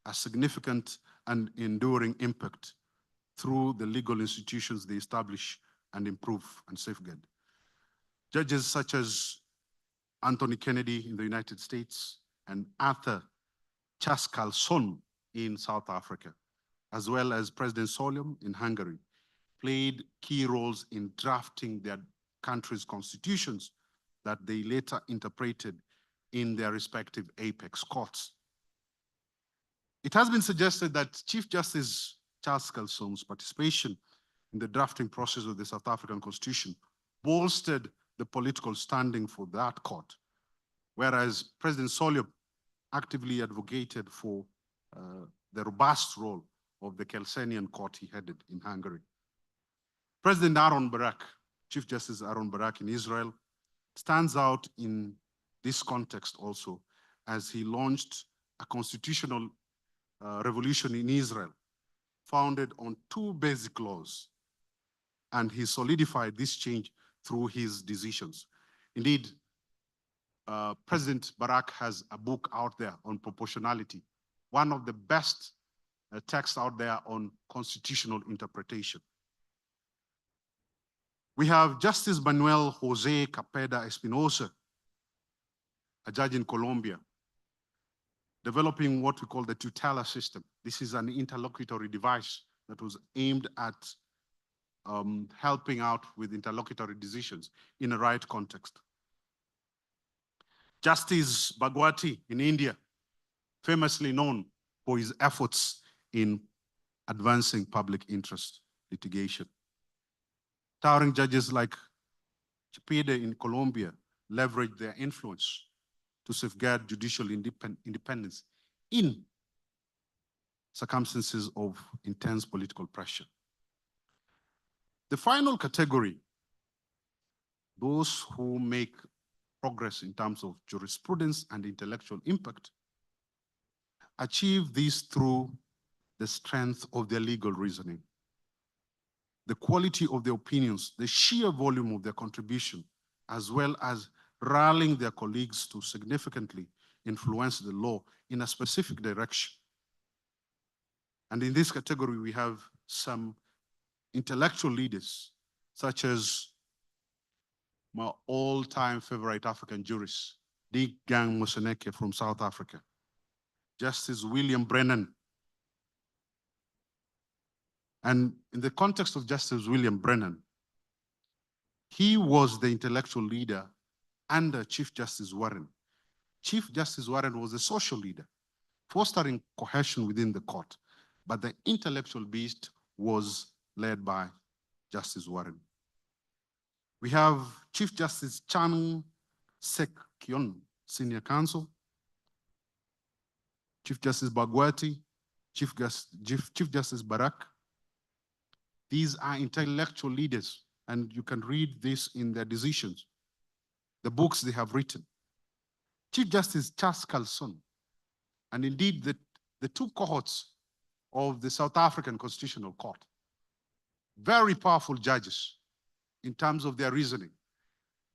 Speaker 10: a significant and enduring impact through the legal institutions they establish and improve and safeguard. Judges such as Anthony Kennedy in the United States and Arthur Chaskalson in South Africa, as well as President Solyom in Hungary, played key roles in drafting their country's constitutions that they later interpreted in their respective apex courts. It has been suggested that Chief Justice Charles Kalson's participation in the drafting process of the South African Constitution bolstered the political standing for that court, whereas President Solyom actively advocated for the robust role of the Kelsenian court he headed in Hungary. President Aaron Barak, Chief Justice Aaron Barak in Israel, stands out in this context also, as he launched a constitutional revolution in Israel founded on two basic laws, and he solidified this change through his decisions. Indeed, President Barak has a book out there on proportionality, one of the best texts out there on constitutional interpretation. We have Justice Manuel Jose Capeda Espinosa, a judge in Colombia, developing what we call the tutela system. This is an interlocutory device that was aimed at helping out with interlocutory decisions in a right context. Justice Bhagwati in India, famously known for his efforts in advancing public interest litigation. Towering judges like Chipede in Colombia leveraged their influence to safeguard judicial independence in circumstances of intense political pressure. The final category, those who make progress in terms of jurisprudence and intellectual impact, achieve this through the strength of their legal reasoning, the quality of their opinions, the sheer volume of their contribution, as well as rallying their colleagues to significantly influence the law in a specific direction. And in this category, we have some intellectual leaders, such as my all-time favorite African jurist, Digang Moseneke from South Africa, Justice William Brennan. And in the context of Justice William Brennan, he was the intellectual leader under Chief Justice Warren. Chief Justice Warren was a social leader, fostering cohesion within the court, but the intellectual beast was led by Justice Warren. We have Chief Justice Chan Sek Kyon, Senior Counsel, Chief Justice Bagwati, Chief Justice Barak. These are intellectual leaders, and you can read this in their decisions, the books they have written. Chief Justice Charles Kalson, and indeed the two cohorts of the South African Constitutional Court, very powerful judges in terms of their reasoning,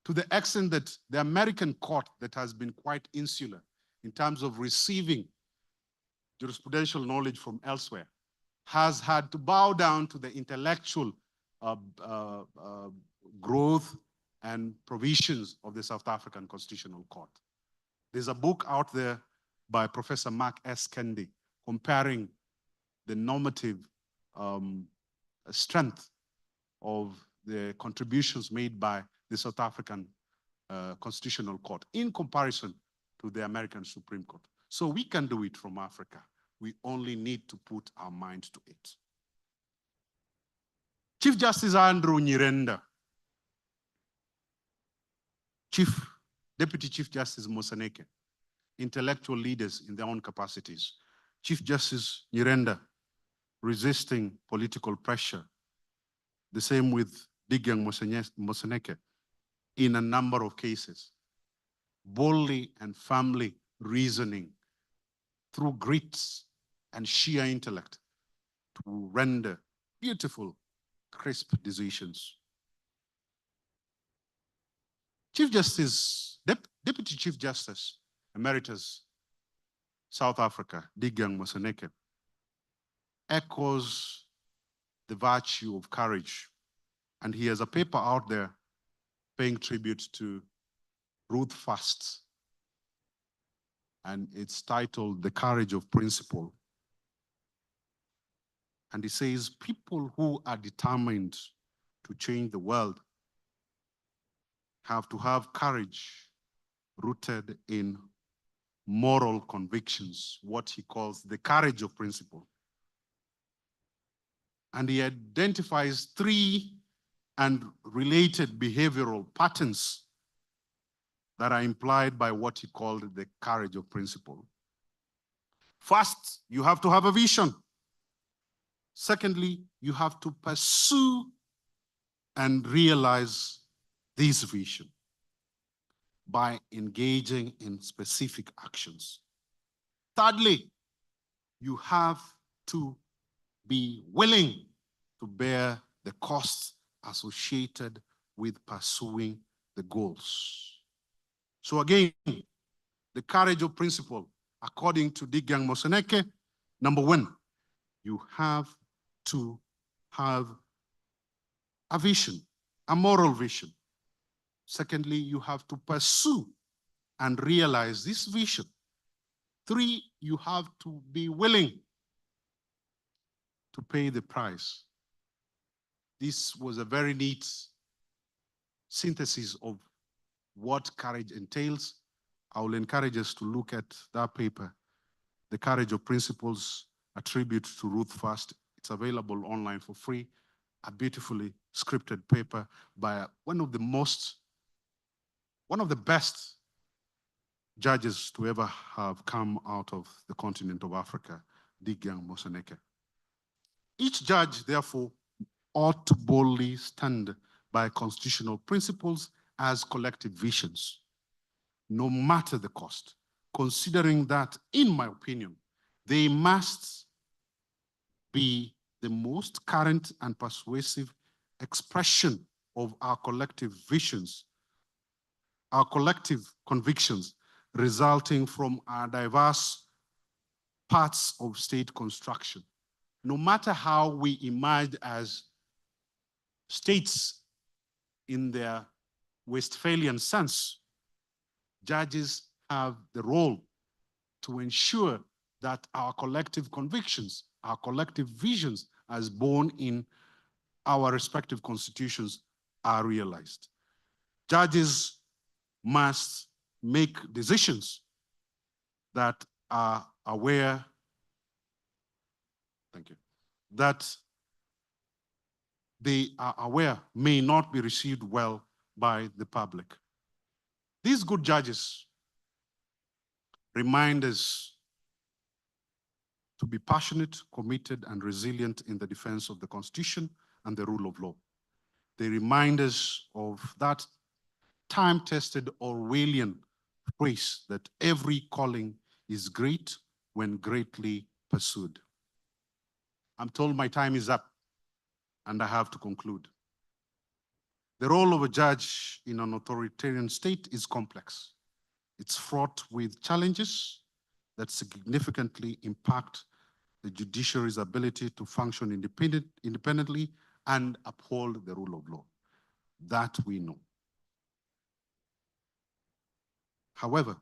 Speaker 10: to the extent that the American court that has been quite insular in terms of receiving jurisprudential knowledge from elsewhere has had to bow down to the intellectual growth and provisions of the South African Constitutional Court. There's a book out there by Professor Mark S. Kendi comparing the normative strength of the contributions made by the South African Constitutional Court in comparison to the American Supreme Court. So we can do it from Africa. We only need to put our mind to it. Chief Justice Andrew Nyirenda, Deputy Chief Justice Moseneke, intellectual leaders in their own capacities. Chief Justice Nyirenda resisting political pressure. The same with Digang Moseneke in a number of cases. Boldly and firmly reasoning through grit and sheer intellect to render beautiful, crisp decisions. Chief Justice, Deputy Chief Justice Emeritus, South Africa, Digang Moseneke, echoes the virtue of courage. And he has a paper out there paying tribute to Ruth First. And it's titled The Courage of Principle. And he says, people who are determined to change the world have to have courage rooted in moral convictions, what he calls the courage of principle. And he identifies 3 and related behavioral patterns that are implied by what he called the courage of principle. First, you have to have a vision. Secondly, you have to pursue and realize this vision by engaging in specific actions. Thirdly, you have to be willing to bear the costs associated with pursuing the goals. So again, the courage of principle, according to Digang Moseneke, number 1, you have to have a vision, a moral vision. Secondly, you have to pursue and realize this vision. 3, you have to be willing to pay the price. This was a very neat synthesis of what courage entails. I will encourage us to look at that paper, The Courage of Principles, a tribute to Ruth First. It's available online for free, a beautifully scripted paper by one of the best judges to ever have come out of the continent of Africa, Digang Moseneke. Each judge, therefore, ought to boldly stand by constitutional principles as collective visions, no matter the cost, considering that, in my opinion, they must be the most current and persuasive expression of our collective visions, our collective convictions resulting from our diverse parts of state construction. No matter how we emerge as states in their Westphalian sense, judges have the role to ensure that our collective convictions, our collective visions as born in our respective constitutions are realized. Judges must make decisions that are aware, that they are aware may not be received well by the public. These good judges remind us to be passionate, committed, and resilient in the defense of the Constitution and the rule of law. They remind us of that time-tested Orwellian phrase that every calling is great when greatly pursued. I'm told my time is up, and I have to conclude. The role of a judge in an authoritarian state is complex. It's fraught with challenges that significantly impact the judiciary's ability to function independently and uphold the rule of law. That we know. However,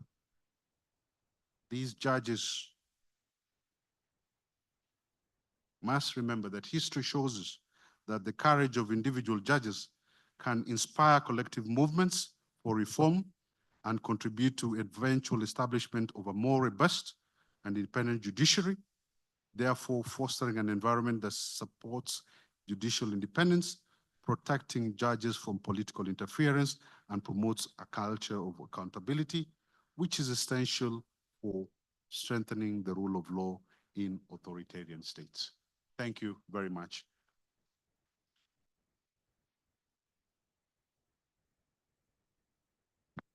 Speaker 10: these judges must remember that history shows us that the courage of individual judges can inspire collective movements for reform and contribute to eventual establishment of a more robust and independent judiciary, therefore fostering an environment that supports judicial independence, protecting judges from political interference, and promotes a culture of accountability, which is essential for strengthening the rule of law in authoritarian states. Thank you very much.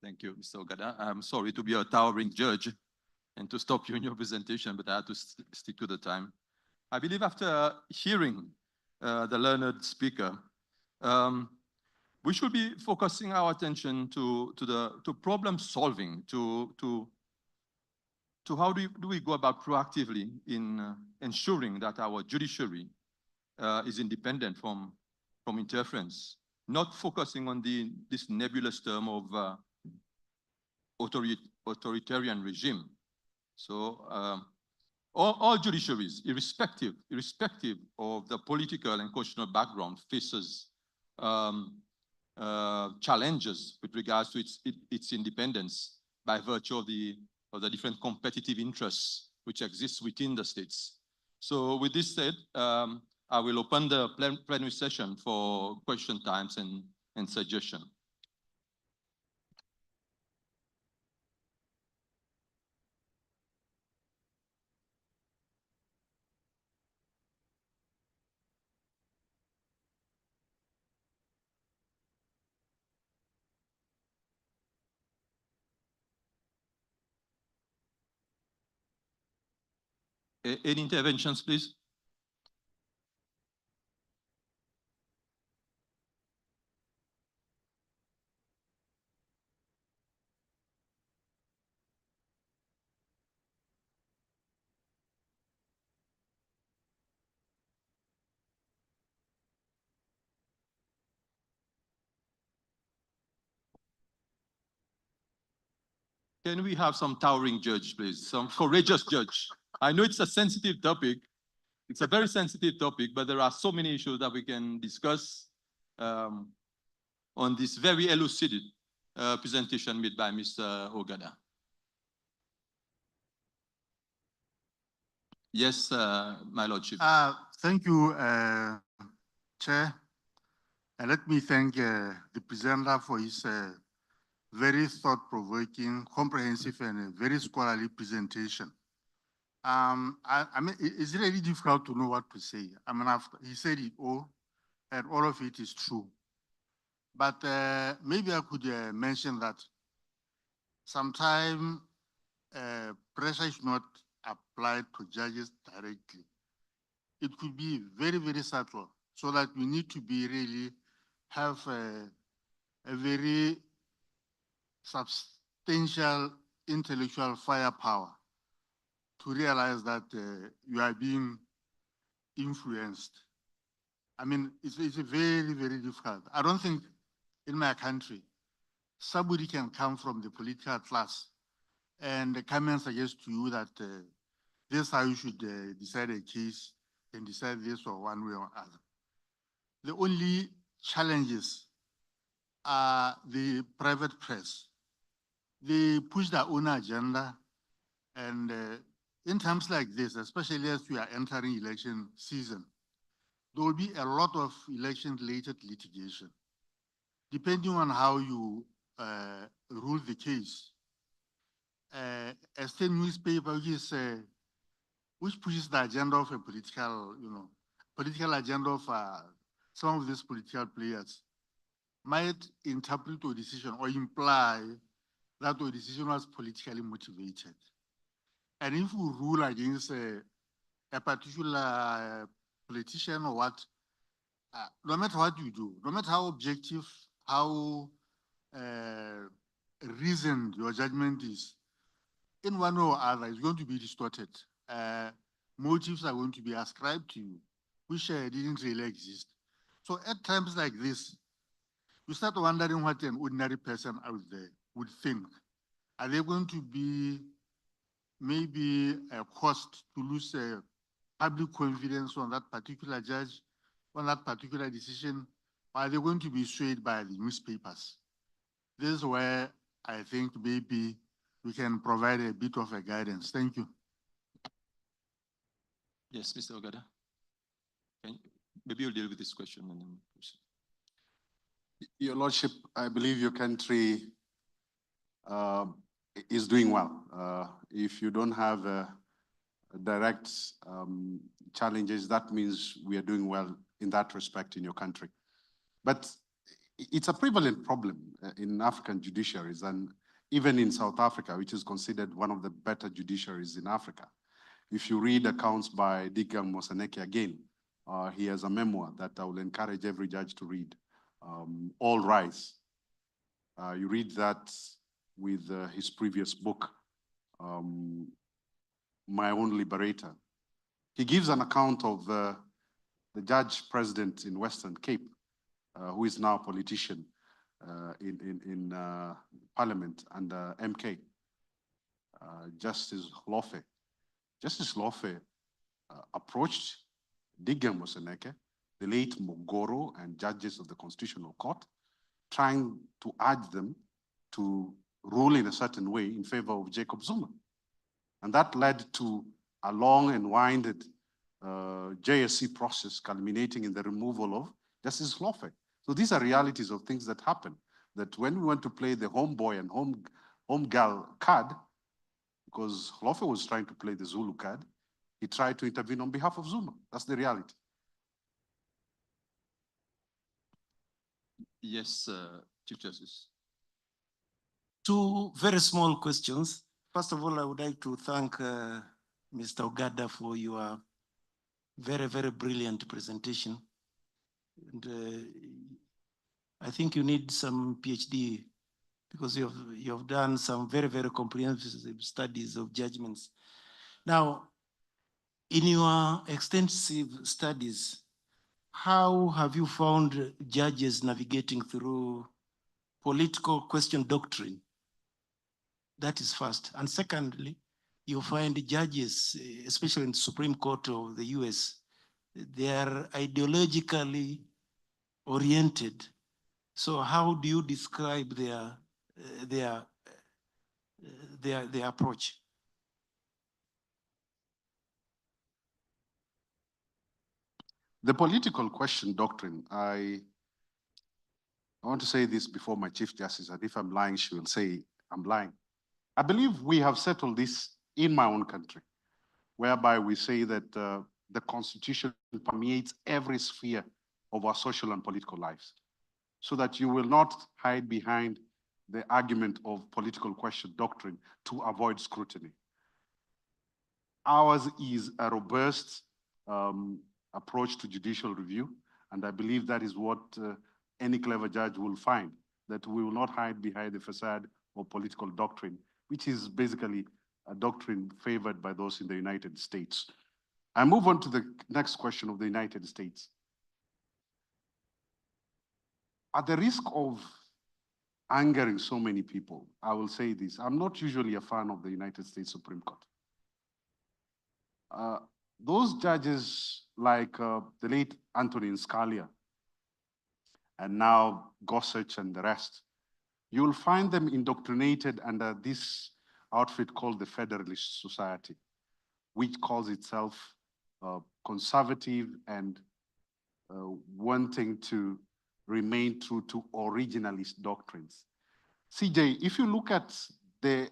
Speaker 9: Thank you, Mr. Ogada. I'm sorry to be a towering judge and to stop you in your presentation, but I had to stick to the time. I believe after hearing the learned speaker. We should be focusing our attention to problem solving, to how do we go about proactively in ensuring that our judiciary is independent from interference, not focusing on this nebulous term of authoritarian regime. So all judiciaries, irrespective of the political and constitutional background, faces challenges with regards to its independence by virtue of the different competitive interests which exist within the states. So with this said, I will open the plenary session for question times and suggestion. Any interventions, please? Can we have some towering judge, please? Some courageous judge. I know it's a sensitive topic. It's a very sensitive topic, but there are so many issues that we can discuss on this very elucidated presentation made by Mr. Ogada. Yes, my lordship.
Speaker 11: Thank you, Chair. And let me thank the presenter for his very thought-provoking, comprehensive, and very scholarly presentation. I mean, it's really difficult to know what to say. I mean, he said it all, and all of it is true. But maybe I could mention that sometimes pressure is not applied to judges directly. It could be very, very subtle, so that we need to be really have a very substantial intellectual firepower to realize that you are being influenced. I mean, it's very, very difficult. I don't think in my country, somebody can come from the political class and come and suggest to you that this is how you should decide a case and decide this or one way or other. The only challenges are the private press. They push their own agenda, and in times like this, especially as we are entering election season, there will be a lot of election-related litigation. Depending on how you rule the case, a state newspaper which pushes the agenda of a political, political agenda of some of these political players might interpret a decision or imply that the decision was politically motivated. And if we rule against a particular politician or what, no matter what you do, no matter how objective, how reasoned your judgment is, in one way or other, it's going to be distorted. Motives are going to be ascribed to you, which didn't really exist. So at times like this, you start wondering what an ordinary person out there would think. Are they going to be maybe a cost to lose public confidence on that particular judge, on that particular decision? Or are they going to be swayed by the newspapers? This is where I think maybe we can provide a bit of a guidance. Thank you.
Speaker 9: Yes, Mr. Ogada. Maybe you'll deal with this question and then proceed.
Speaker 10: Your Lordship, I believe your country is doing well. If you don't have direct challenges, that means we are doing well in that respect in your country. But it's a prevalent problem in African judiciaries and even in South Africa, which is considered one of the better judiciaries in Africa. If you read accounts by Digang Moseneke again, He has a memoir that I will encourage every judge to read, All Rise. You read that with his previous book, My Own Liberator. He gives an account of the judge president in Western Cape, who is now a politician in Parliament under MK, Justice Lofe. Justice Lofe approached Digam Moseneke, the late Mogoro, and judges of the Constitutional Court, trying to urge them to rule in a certain way in favor of Jacob Zuma. And that led to a long and winded JSC process culminating in the removal of Justice Lofe. So these are realities of things that happen, that when we went to play the homeboy and home girl card, because Lofe was trying to play the Zulu card, he tried to intervene on behalf of Zuma. That's the reality.
Speaker 9: Yes, Chief Justice.
Speaker 3: Two very small questions. First of all, I would like to thank Mr. Ogada for your very, very brilliant presentation. And I think you need some PhD because you have done some very, very comprehensive studies of judgments. Now, in your extensive studies, how have you found judges navigating through political question doctrine? That is first. And secondly, you find judges, especially in the Supreme Court of the US, they are ideologically oriented. So how do you describe their approach?
Speaker 10: The political question doctrine, I want to say this before my Chief Justice, and if I'm lying, she will say I'm lying. I believe we have settled this in my own country, whereby we say that the Constitution permeates every sphere of our social and political lives, so that you will not hide behind the argument of political question doctrine to avoid scrutiny. Ours is a robust approach to judicial review, and I believe that is what any clever judge will find, that we will not hide behind the facade of political doctrine, which is basically a doctrine favored by those in the United States. I move on to the next question of the United States. At the risk of angering so many people, I will say this. I'm not usually a fan of the United States Supreme Court. Those judges like the late Antonin Scalia and now Gorsuch and the rest, you'll find them indoctrinated under this outfit called the Federalist Society, which calls itself conservative and wanting to remain true to originalist doctrines. CJ, if you look at the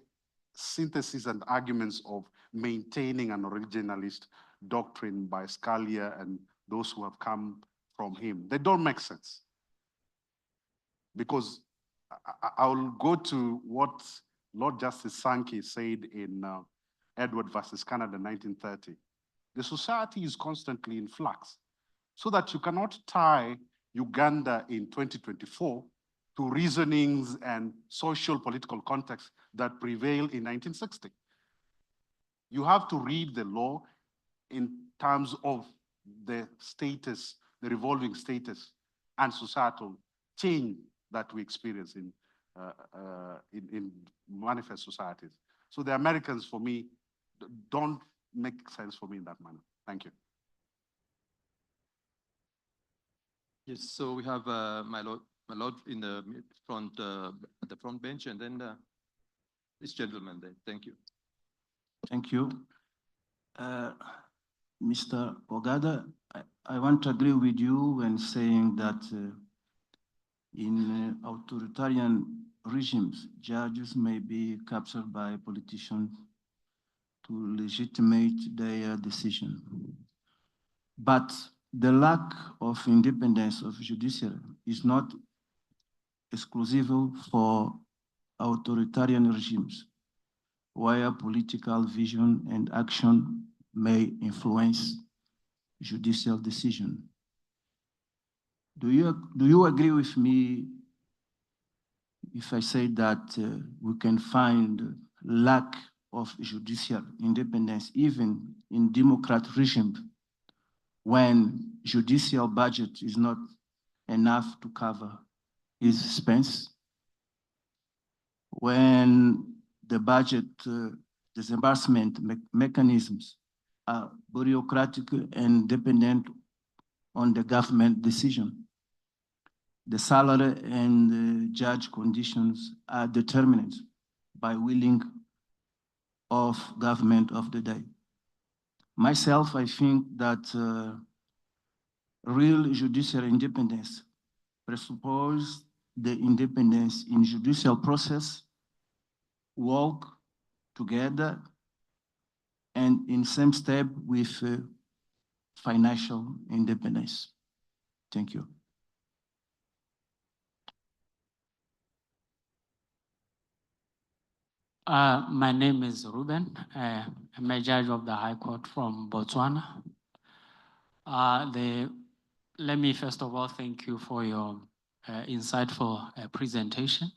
Speaker 10: synthesis and arguments of maintaining an originalist doctrine by Scalia and those who have come from him, they don't make sense. Because I will go to what Lord Justice Sankey said in Edward versus Canada, 1930. The society is constantly in flux, so that you cannot tie Uganda in 2024 to reasonings and social political context that prevailed in 1960. You have to read the law in terms of the status, the revolving status and societal change that we experience in manifest societies. So the Americans, for me, don't make sense for me in that manner. Thank you.
Speaker 9: Yes, so we have my lord in the front, at the front bench, and then this gentleman there. Thank you.
Speaker 12: Thank you. Mr. Ogada, I want to agree with you when saying that in authoritarian regimes, judges may be captured by politicians to legitimate their decision. But the lack of independence of judiciary is not exclusive for authoritarian regimes, where political vision and action may influence judicial decision. Do you agree with me if I say that we can find lack of judicial independence even in democratic regimes when judicial budget is not enough to cover its expense? When the budget disbursement mechanisms are bureaucratic and dependent on the government decision. The salary and the judge conditions are determined by willing of government of the day. Myself, I think that real judicial independence presupposes the independence in judicial process, work together, and in same step with financial independence. Thank you.
Speaker 13: My name is Ruben. I'm a judge of the High Court from Botswana. Let me first of all thank you for your insightful presentation.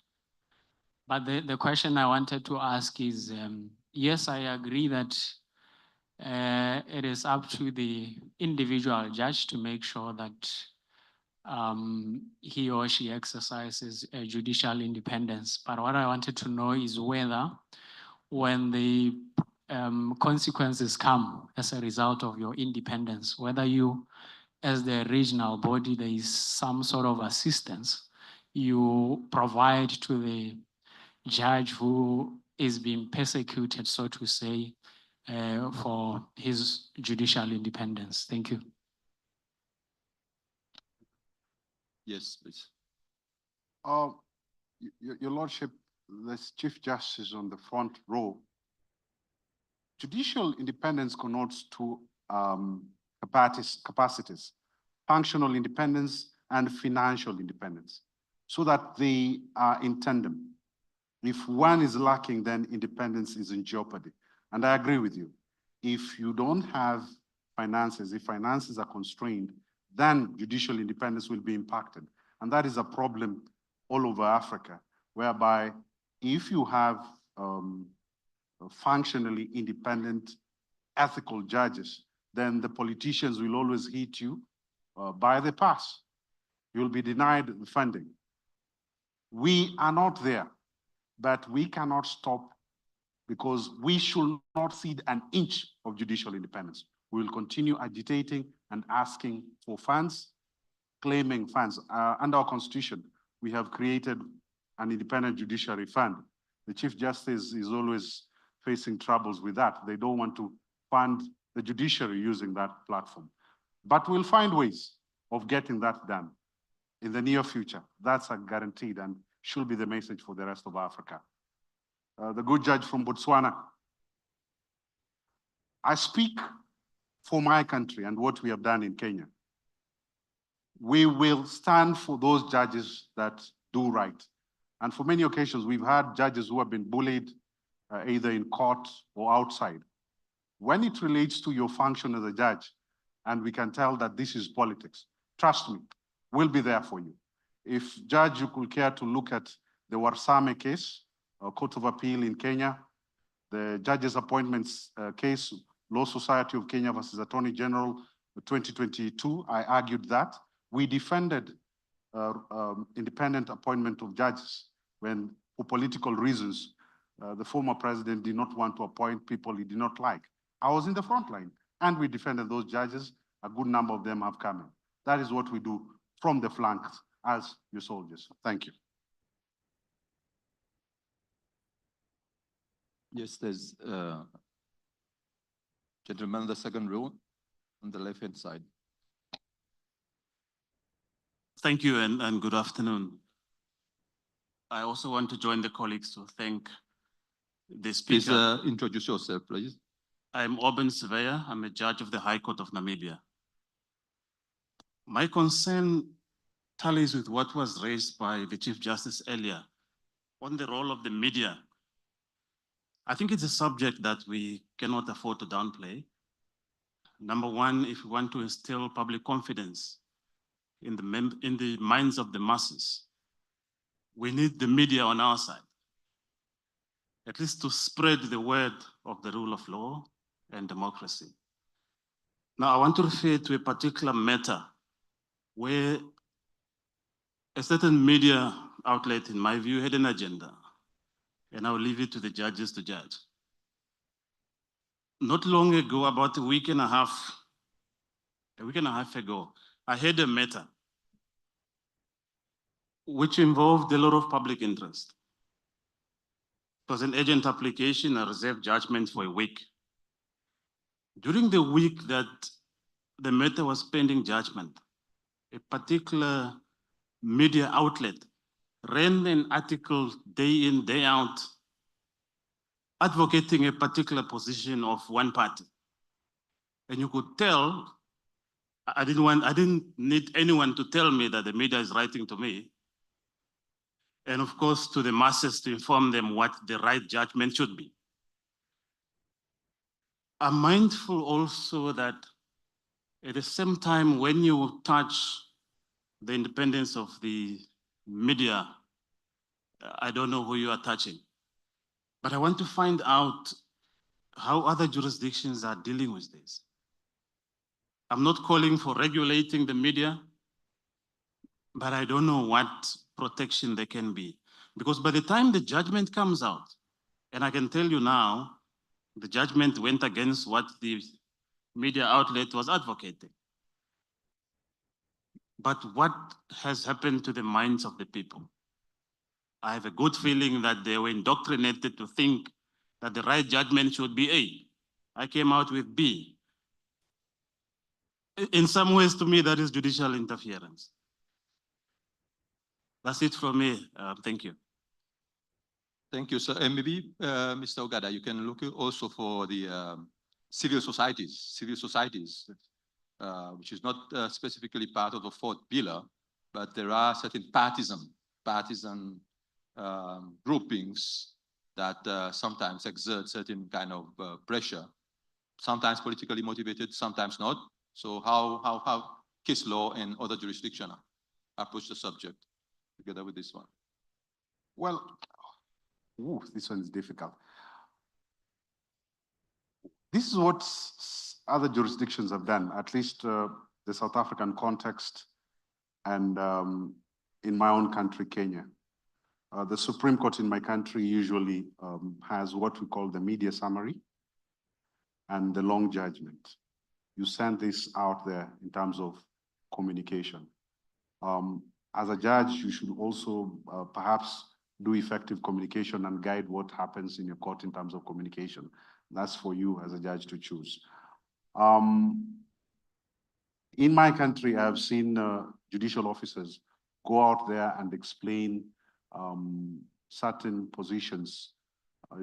Speaker 13: But the question I wanted to ask is, yes, I agree that it is up to the individual judge to make sure that he or she exercises judicial independence. But what I wanted to know is whether when the consequences come as a result of your independence, whether you, as the regional body, there is some sort of assistance you provide to the judge who is being persecuted, so to say, for his judicial independence. Thank you.
Speaker 9: Yes, please.
Speaker 10: Your Lordship, this Chief Justice on the front row, judicial independence connotes two capacities, functional independence and financial independence, so that they are in tandem. If one is lacking, then independence is in jeopardy. And I agree with you. If you don't have finances, if finances are constrained, then judicial independence will be impacted. And that is a problem all over Africa, whereby if you have functionally independent, ethical judges, then the politicians will always hit you by the pass. You'll be denied the funding. We are not there, but we cannot stop because we should not cede an inch of judicial independence. We will continue agitating and asking for funds, claiming funds. Under our constitution, we have created an independent judiciary fund. The Chief Justice is always facing troubles with that. They don't want to fund the judiciary using that platform. But we'll find ways of getting that done in the near future. That's a guaranteed and should be the message for the rest of Africa. The good judge from Botswana, I speak for my country and what we have done in Kenya. We will stand for those judges that do right. And for many occasions, we've had judges who have been bullied either in court or outside. When it relates to your function as a judge, and we can tell that this is politics, trust me, we'll be there for you. If Judge, you could care to look at the Warsame case, Court of Appeal in Kenya, the judges' appointments case, Law Society of Kenya versus Attorney General 2022, I argued that. We defended independent appointment of judges when, for political reasons, the former president did not want to appoint people he did not like. I was in the front line and we defended those judges. A good number of them have come in. That is what we do from the flanks as your soldiers. Thank you.
Speaker 9: Yes, there's gentleman in the second row on the left-hand side.
Speaker 14: Thank you and good afternoon. I also want to join the colleagues to thank the speaker.
Speaker 9: Please introduce yourself, please.
Speaker 14: I'm Oben Surveyor. I'm a judge of the High Court of Namibia. My concern tallies with what was raised by the Chief Justice earlier on the role of the media. I think it's a subject that we cannot afford to downplay. Number one, if we want to instill public confidence in the minds of the masses, we need the media on our side, at least to spread the word of the rule of law and democracy. Now, I want to refer to a particular matter where a certain media outlet, in my view, had an agenda, and I'll leave it to the judges to judge. Not long ago, about a week and a half ago, I had a matter which involved a lot of public interest. It was an agent application, a reserved judgment for a week. During the week that the matter was pending judgment, a particular media outlet ran an article day in, day out, advocating a particular position of one party. And you could tell, I didn't need anyone to tell me that the media is writing to me. And of course, to the masses to inform them what the right judgment should be. I'm mindful also that at the same time, when you touch the independence of the media, I don't know who you are touching. But I want to find out how other jurisdictions are dealing with this. I'm not calling for regulating the media, but I don't know what protection there can be. Because by the time the judgment comes out, and I can tell you now, the judgment went against what the media outlet was advocating. But what has happened to the minds of the people? I have a good feeling that they were indoctrinated to think that the right judgment should be A. I came out with B. In some ways, to me, that is judicial interference. That's it from me. Thank you.
Speaker 9: Thank you, sir. And maybe, Mr. Ogada, you can look also for the civil societies, which is not specifically part of the fourth pillar, but there are certain partisan groupings that sometimes exert certain kind of pressure, sometimes politically motivated, sometimes not. So how case law and other jurisdictions approach the subject together with this one?
Speaker 10: Well, this one is difficult. This is what other jurisdictions have done, at least the South African context and in my own country, Kenya. The Supreme Court in my country usually has what we call the media summary and the long judgment. You send this out there in terms of communication. As a judge, you should also perhaps do effective communication and guide what happens in your court in terms of communication. That's for you as a judge to choose. In my country, I have seen judicial officers go out there and explain certain positions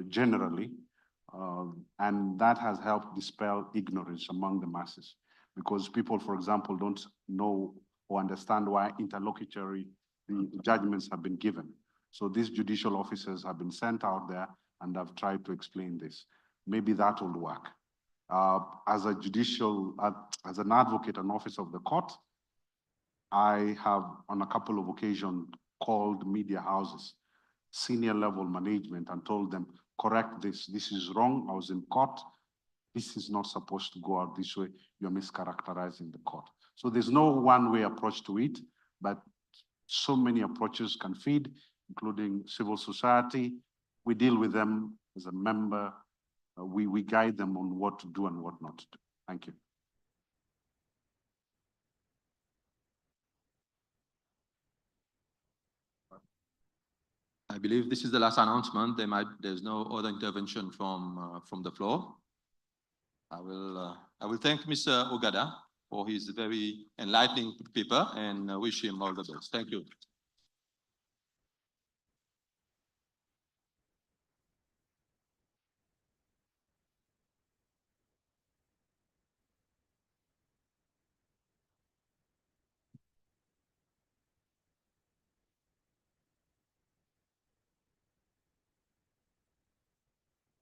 Speaker 10: generally, and that has helped dispel ignorance among the masses, because people, for example, don't know or understand why interlocutory judgments have been given. So these judicial officers have been sent out there and have tried to explain this. Maybe that will work. As an advocate and officer of the court, I have on a couple of occasions called media houses, senior level management, and told them, correct this is wrong, I was in court, this is not supposed to go out this way, you're mischaracterizing the court. So there's no one-way approach to it, but so many approaches can feed, including civil society. We deal with them as a member. We guide them on what to do and what not to do. Thank you.
Speaker 9: I believe this is the last announcement. There's no other intervention from the floor. I will thank Mr. Ogada for his very enlightening paper and wish him all the best. Thank you.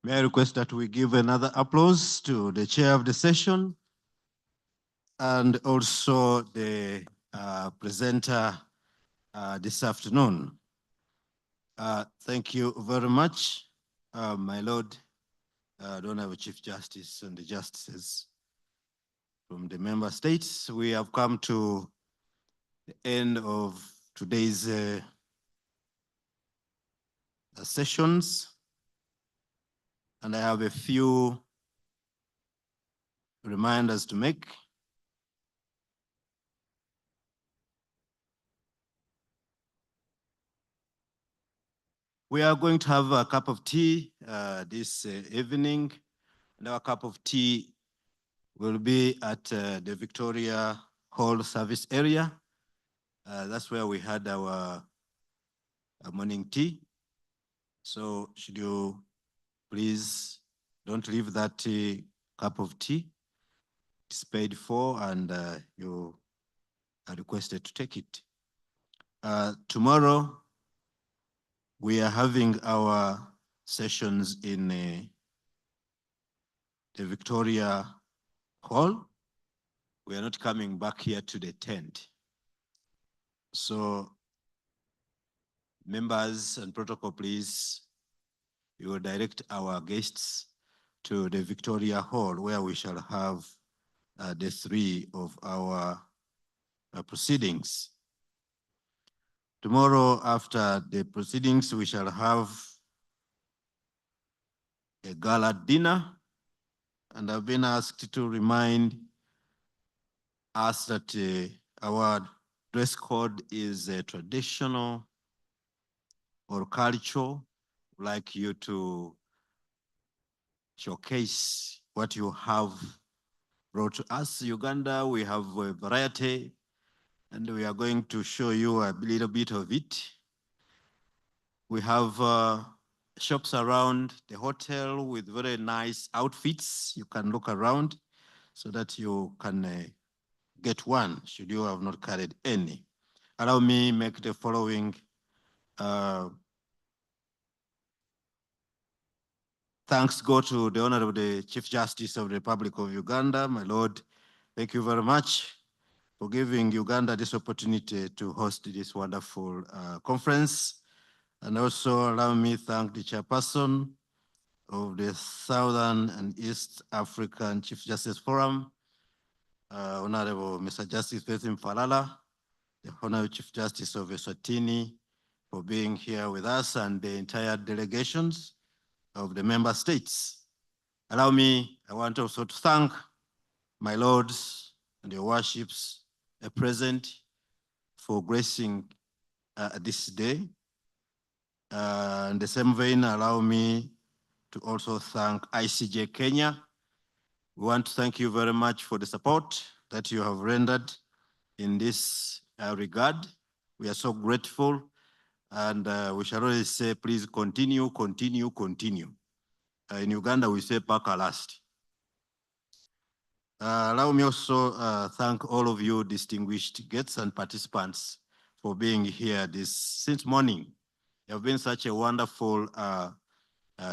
Speaker 8: May I request that we give another applause to the chair of the session, and also the presenter this afternoon. Thank you very much, my Lord, the Honorable Chief Justice and the justices from the member states. We have come to the end of today's sessions, and I have a few reminders to make. We are going to have a cup of tea this evening, and our cup of tea will be at the Victoria Hall service area. That's where we had our morning tea. So should you please don't leave that cup of tea. It's paid for, and you are requested to take it. Tomorrow, we are having our sessions in the Victoria Hall. We are not coming back here to the tent. So members and protocol, please, you will direct our guests to the Victoria Hall, where we shall have the three of our proceedings. Tomorrow, after the proceedings, we shall have a gala dinner, and I've been asked to remind us that our dress code is traditional or cultural. We'd like you to showcase what you have brought to us. Uganda, we have a variety, and we are going to show you a little bit of it. We have shops around the hotel with very nice outfits. You can look around so that you can get one, should you have not carried any. Allow me make the following thanks go to the Honorable the Chief Justice of the Republic of Uganda. My Lord, thank you very much for giving Uganda this opportunity to host this wonderful conference. And also allow me to thank the chairperson of the Southern and East African Chief Justice Forum, Honorable Mr. Justice Bethin Falala, the Honorable Chief Justice of Eswatini, for being here with us, and the entire delegations of the member states. Allow me, I want also to thank my lords and your worships present for gracing this day. In the same vein, allow me to also thank ICJ Kenya. We want to thank you very much for the support that you have rendered in this regard. We are so grateful, and we shall always say, please continue, continue, continue. In Uganda, we say paka last. Allow me also thank all of you distinguished guests and participants for being here since morning. You have been such a wonderful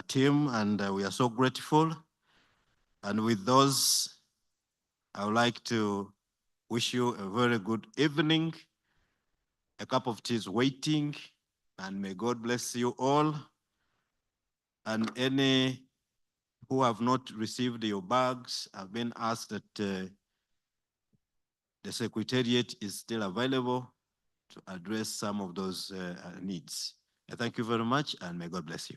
Speaker 8: team, and we are so grateful. And with those, I would like to wish you a very good evening. A cup of tea is waiting, and may God bless you all. And any who have not received your bags, I've been asked that the Secretariat is still available to address some of those needs. Thank you very much, and may God bless you.